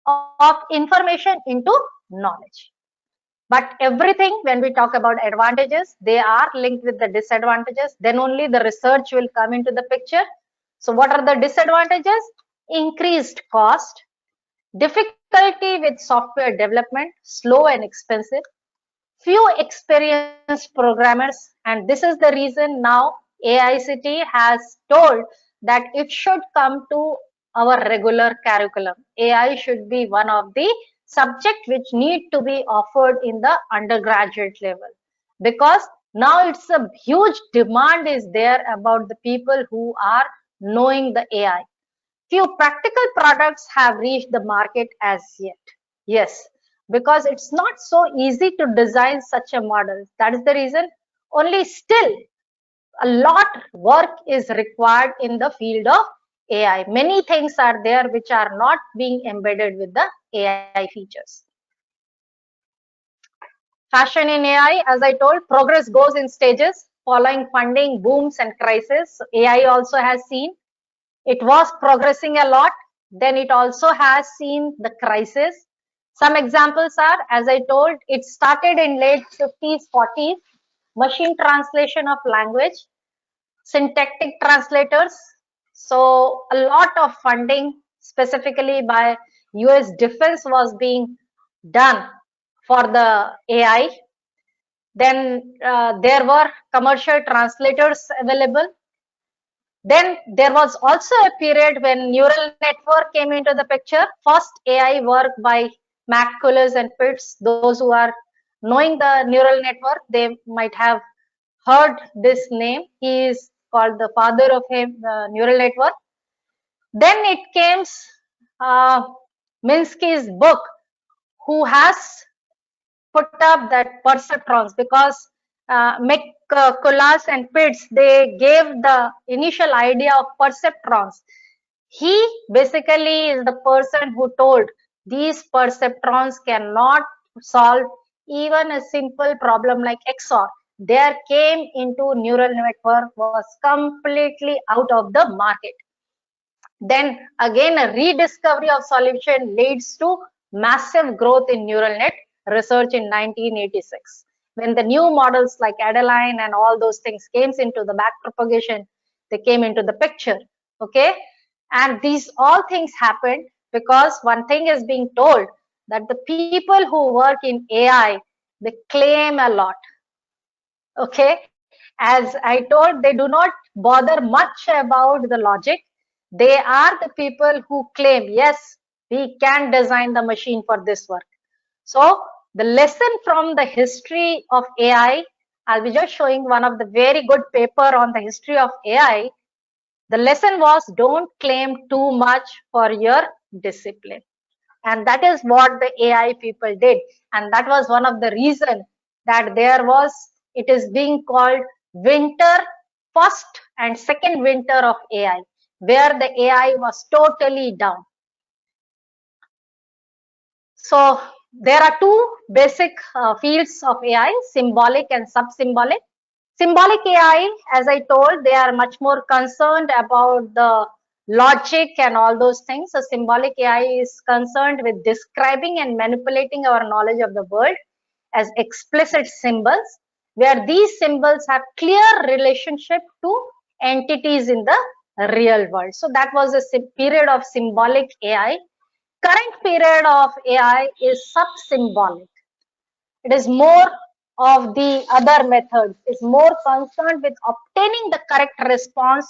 [SPEAKER 2] of information into knowledge. But everything, when we talk about advantages, they are linked with the disadvantages. Then only the research will come into the picture. So what are the disadvantages? Increased cost, difficulty with software development, slow and expensive, few experienced programmers, and this is the reason now AICTE has told that it should come to our regular curriculum. AI should be one of the subject which need to be offered in the undergraduate level, because now it's a huge demand is there about the people who are knowing the AI. Few practical products have reached the market as yet. Yes, because it's not so easy to design such a model. That is the reason only still a lot work is required in the field of AI. Many things are there which are not being embedded with the AI features. Fashion in AI, as I told, progress goes in stages following funding booms and crises. So AI also has seen it was progressing a lot. Then it also has seen the crisis. Some examples are, as I told, it started in late 50s, 40s, machine translation of language, syntactic translators. So a lot of funding specifically by US Defense was being done for the AI. Then there were commercial translators available. Then there was also a period when neural network came into the picture. First AI work by McCullers and Pitts. Those who are knowing the neural network, they might have heard this name. He is called the father of a neural network. Then it came Minsky's book, who has put up that perceptrons, because McCullers and Pitts, they gave the initial idea of perceptrons. He basically is the person who told these perceptrons cannot solve even a simple problem like XOR. There came into neural network was completely out of the market. Then again, a rediscovery of solution leads to massive growth in neural net research in 1986. When the new models like Adeline and all those things came into the backpropagation, they came into the picture. Okay. And these all things happened because one thing is being told, that the people who work in AI, they claim a lot. Okay, as I told, they do not bother much about the logic. They are the people who claim, yes, we can design the machine for this work. So the lesson from the history of AI, I'll be just showing one of the very good paper on the history of AI. The lesson was, don't claim too much for your discipline. And that is what the AI people did. And that was one of the reason that it is being called winter, first and second winter of AI, where the AI was totally down. So there are two basic fields of AI, symbolic and sub-symbolic. Symbolic AI, as I told, they are much more concerned about the logic and all those things. So symbolic AI is concerned with describing and manipulating our knowledge of the world as explicit symbols, where these symbols have clear relationship to entities in the real world. So that was a period of symbolic AI. Current period of AI is sub-symbolic. It is more of the other methods, is more concerned with obtaining the correct response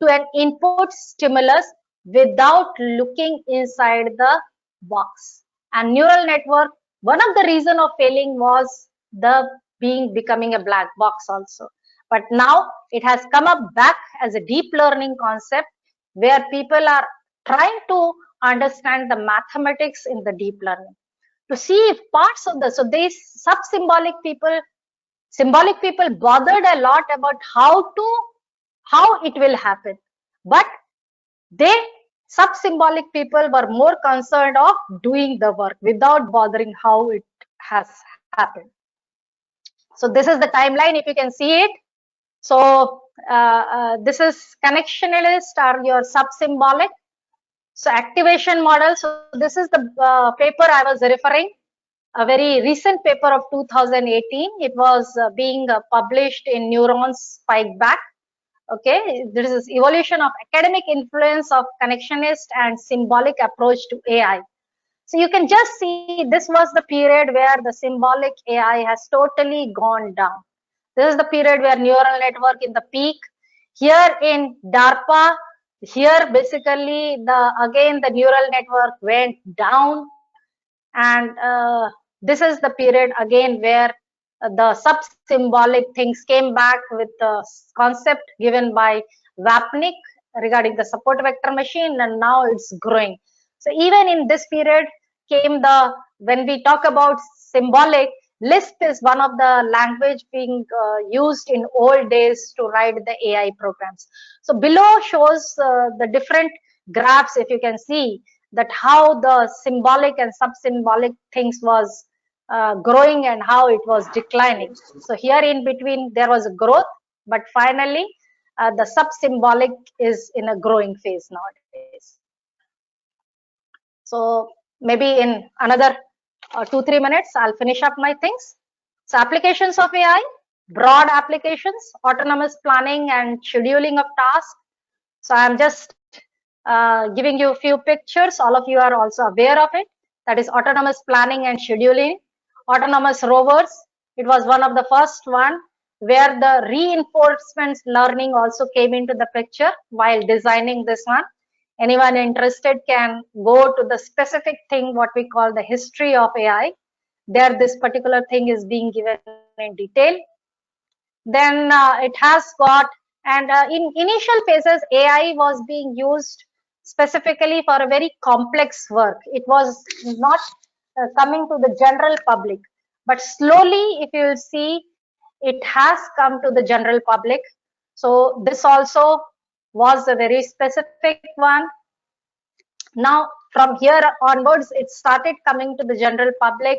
[SPEAKER 2] to an input stimulus without looking inside the box. And neural network, one of the reason of failing was the becoming a black box also. But now it has come up back as a deep learning concept where people are trying to understand the mathematics in the deep learning to see if parts of the, so these symbolic people bothered a lot about how it will happen, but they sub-symbolic people were more concerned of doing the work without bothering how it has happened. So this is the timeline, if you can see it. So this is connectionalist or your sub-symbolic. So activation model. So this is the paper I was referring, a very recent paper of 2018. It was being published in Neurons Spike Back. Okay, this is evolution of academic influence of connectionist and symbolic approach to AI. So you can just see this was the period where the symbolic AI has totally gone down. This is the period where neural network in the peak. Here in DARPA, here basically the neural network went down, and this is the period again where the sub-symbolic things came back with the concept given by Vapnik regarding the support vector machine, and now it's growing. So even in this period came when we talk about symbolic, Lisp is one of the language being used in old days to write the AI programs. So below shows the different graphs, if you can see that how the symbolic and sub-symbolic things was growing and how it was declining. So here in between there was a growth, but finally the sub-symbolic is in a growing phase nowadays. So maybe in another 2-3 minutes I'll finish up my things. So applications of AI, broad applications, autonomous planning and scheduling of tasks. So I'm just giving you a few pictures. All of you are also aware of it. That is autonomous planning and scheduling. Autonomous rovers, it was one of the first one where the reinforcement learning also came into the picture while designing this one. Anyone interested can go to the specific thing, what we call the history of AI. There this particular thing is being given in detail. Then it has got, and in initial phases, AI was being used specifically for a very complex work. It was not coming to the general public, but slowly, if you will see, it has come to the general public. So this also was a very specific one. Now, from here onwards, it started coming to the general public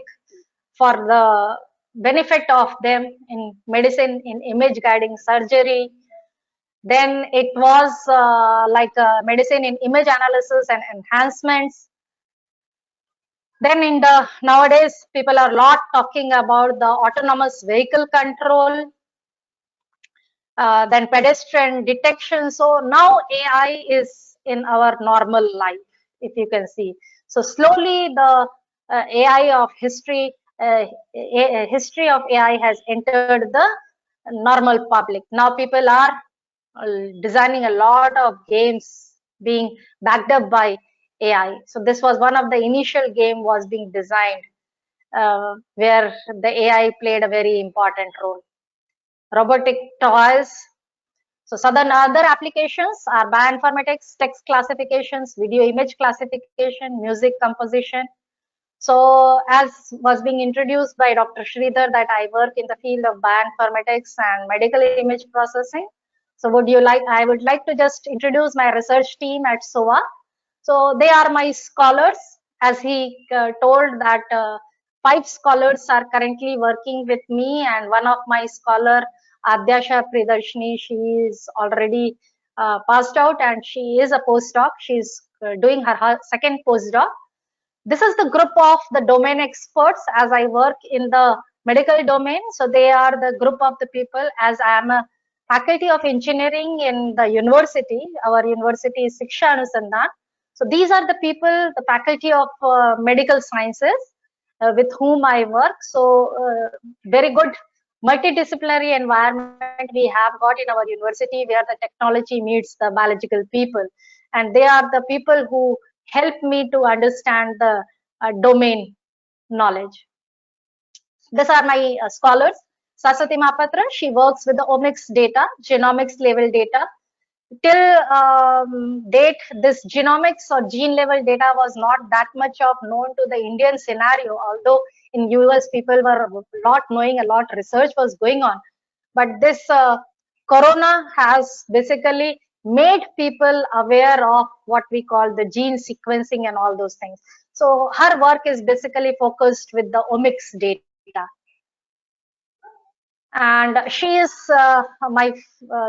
[SPEAKER 2] for the benefit of them in medicine, in image guiding surgery. Then it was like medicine in image analysis and enhancements. Then in the nowadays, people are a lot talking about the autonomous vehicle control, then pedestrian detection. So now AI is in our normal life, if you can see. So slowly the AI of history, history of AI has entered the normal public. Now people are designing a lot of games being backed up by AI. So this was one of the initial game was being designed where the AI played a very important role. Robotic toys. So southern other applications are bioinformatics, text classifications, video image classification, music composition. So as was being introduced by Dr. Sridhar that I work in the field of bioinformatics and medical image processing. So I would like to just introduce my research team at SOA. So they are my scholars, as he told that 5 scholars are currently working with me, and one of my scholar, Adyasha Pridarshini, she is already passed out and she is a postdoc. She's doing her second postdoc. This is the group of the domain experts as I work in the medical domain. So they are the group of the people as I am a faculty of engineering in the university. Our university is Shiksha Anusandhan. So these are the people, the faculty of medical sciences with whom I work. So very good multidisciplinary environment we have got in our university where the technology meets the biological people. And they are the people who help me to understand the domain knowledge. These are my scholars. Saswati Mahapatra, she works with the omics data, genomics level data. Till date, this genomics or gene level data was not that much of known to the Indian scenario, although in US people were not knowing, a lot research was going on. But this corona has basically made people aware of what we call the gene sequencing and all those things. So her work is basically focused with the omics data. And she is my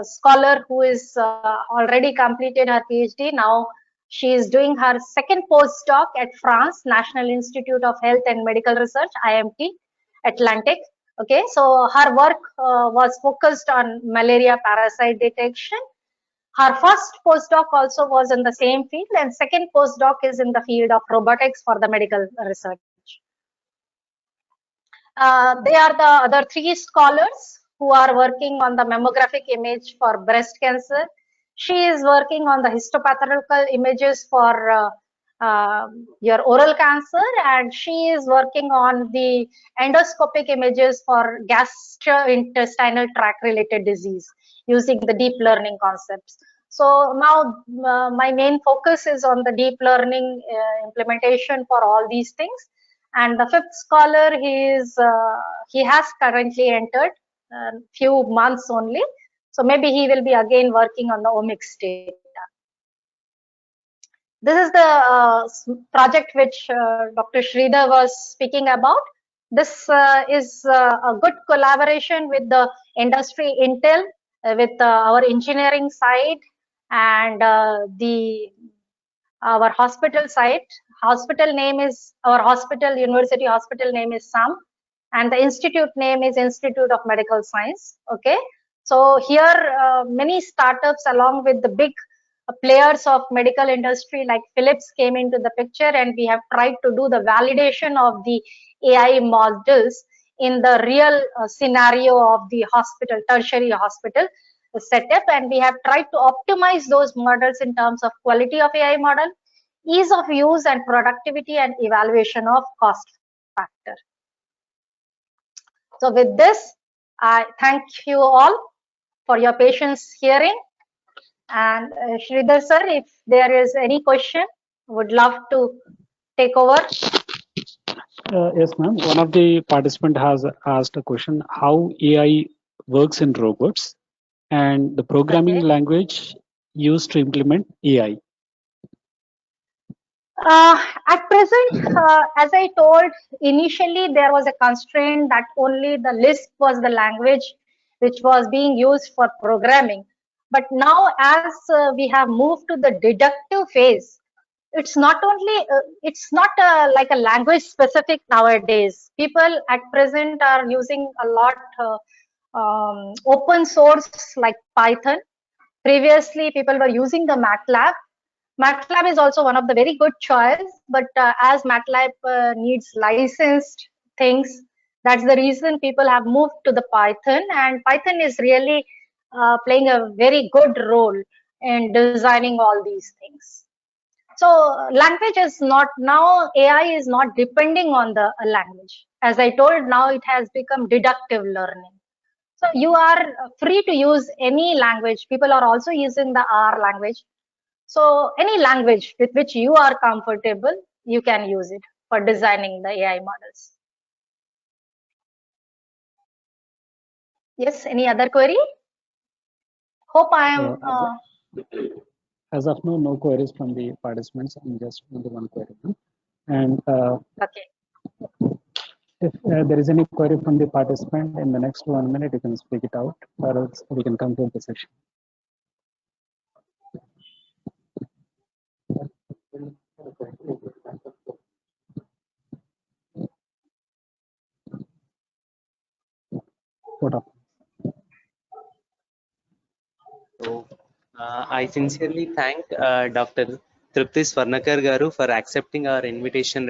[SPEAKER 2] scholar who is already completed her PhD. Now she is doing her second postdoc at France, National Institute of Health and Medical Research, IMT, Atlantic. Okay, so her work was focused on malaria parasite detection. Her first postdoc also was in the same field, and second postdoc is in the field of robotics for the medical research. They are the other 3 scholars who are working on the mammographic image for breast cancer. She is working on the histopathological images for your oral cancer, and she is working on the endoscopic images for gastrointestinal tract related disease using the deep learning concepts. So now my main focus is on the deep learning implementation for all these things. And the 5th scholar, he has currently entered few months only. So maybe he will be again working on the omics data. This is the project which Dr. Sridhar was speaking about. This is a good collaboration with the industry Intel, with our engineering side and our hospital site. Hospital name is, our hospital, university hospital name is SAM, and the institute name is Institute of Medical Science. Okay, so here many startups along with the big players of medical industry like Philips came into the picture, and we have tried to do the validation of the AI models in the real scenario of the hospital, tertiary hospital setup, and we have tried to optimize those models in terms of quality of AI model, ease of use and productivity, and evaluation of cost factor. So with this, I thank you all for your patience hearing. And Sridhar sir, if there is any question, would love to take over.
[SPEAKER 1] Yes, ma'am. One of the participant has asked a question: how AI works in robots and the programming language used to implement AI.
[SPEAKER 2] At present, as I told, initially there was a constraint that only the Lisp was the language which was being used for programming. But now as we have moved to the deductive phase, it's not only, it's not like a language specific nowadays. People at present are using a lot open source like Python. Previously, people were using the MATLAB. MATLAB is also one of the very good choice, but as MATLAB needs licensed things, that's the reason people have moved to the Python, and Python is really playing a very good role in designing all these things. So language is not, now AI is not depending on the language. As I told, now it has become deductive learning. So you are free to use any language. People are also using the R language. So any language with which you are comfortable, you can use it for designing the AI models. Yes, any other query? Hope I am.
[SPEAKER 1] As of now, no queries from the participants, and just only one query. And
[SPEAKER 2] Okay.
[SPEAKER 1] if there is any query from the participant in the next 1 minute, you can speak it out, or else we can conclude the session. What up?
[SPEAKER 3] So, I sincerely thank Dr. Trupti Swarnakar Garu for accepting our invitation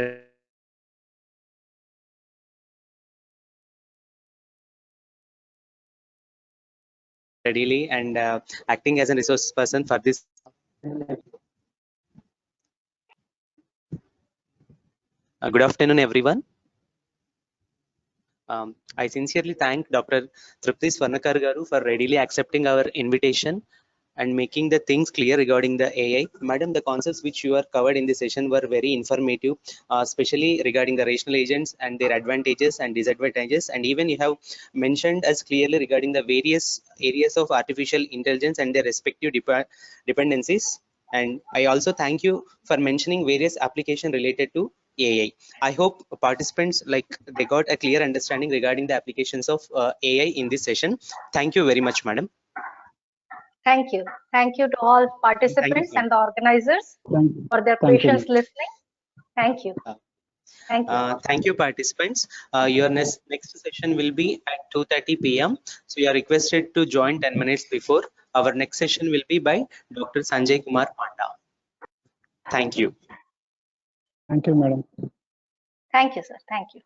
[SPEAKER 3] readily and acting as a resource person for this. Good afternoon, everyone. I sincerely thank Dr. Trupti Swarnakar Garu for readily accepting our invitation and making the things clear regarding the AI. Madam, the concepts which you are covered in this session were very informative, especially regarding the rational agents and their advantages and disadvantages. And even you have mentioned us clearly regarding the various areas of artificial intelligence and their respective dependencies. And I also thank you for mentioning various applications related to AI. I hope participants they got a clear understanding regarding the applications of AI in this session. Thank you very much, madam.
[SPEAKER 2] Thank you. Thank you to all participants and the organizers for their patience listening. Thank you. Thank you.
[SPEAKER 3] Thank you, participants. Your next session will be at 2:30 p.m. So you are requested to join 10 minutes before. Our next session will be by Dr. Sanjay Kumar Panda. Thank you.
[SPEAKER 1] Thank you, madam.
[SPEAKER 2] Thank you, sir. Thank you.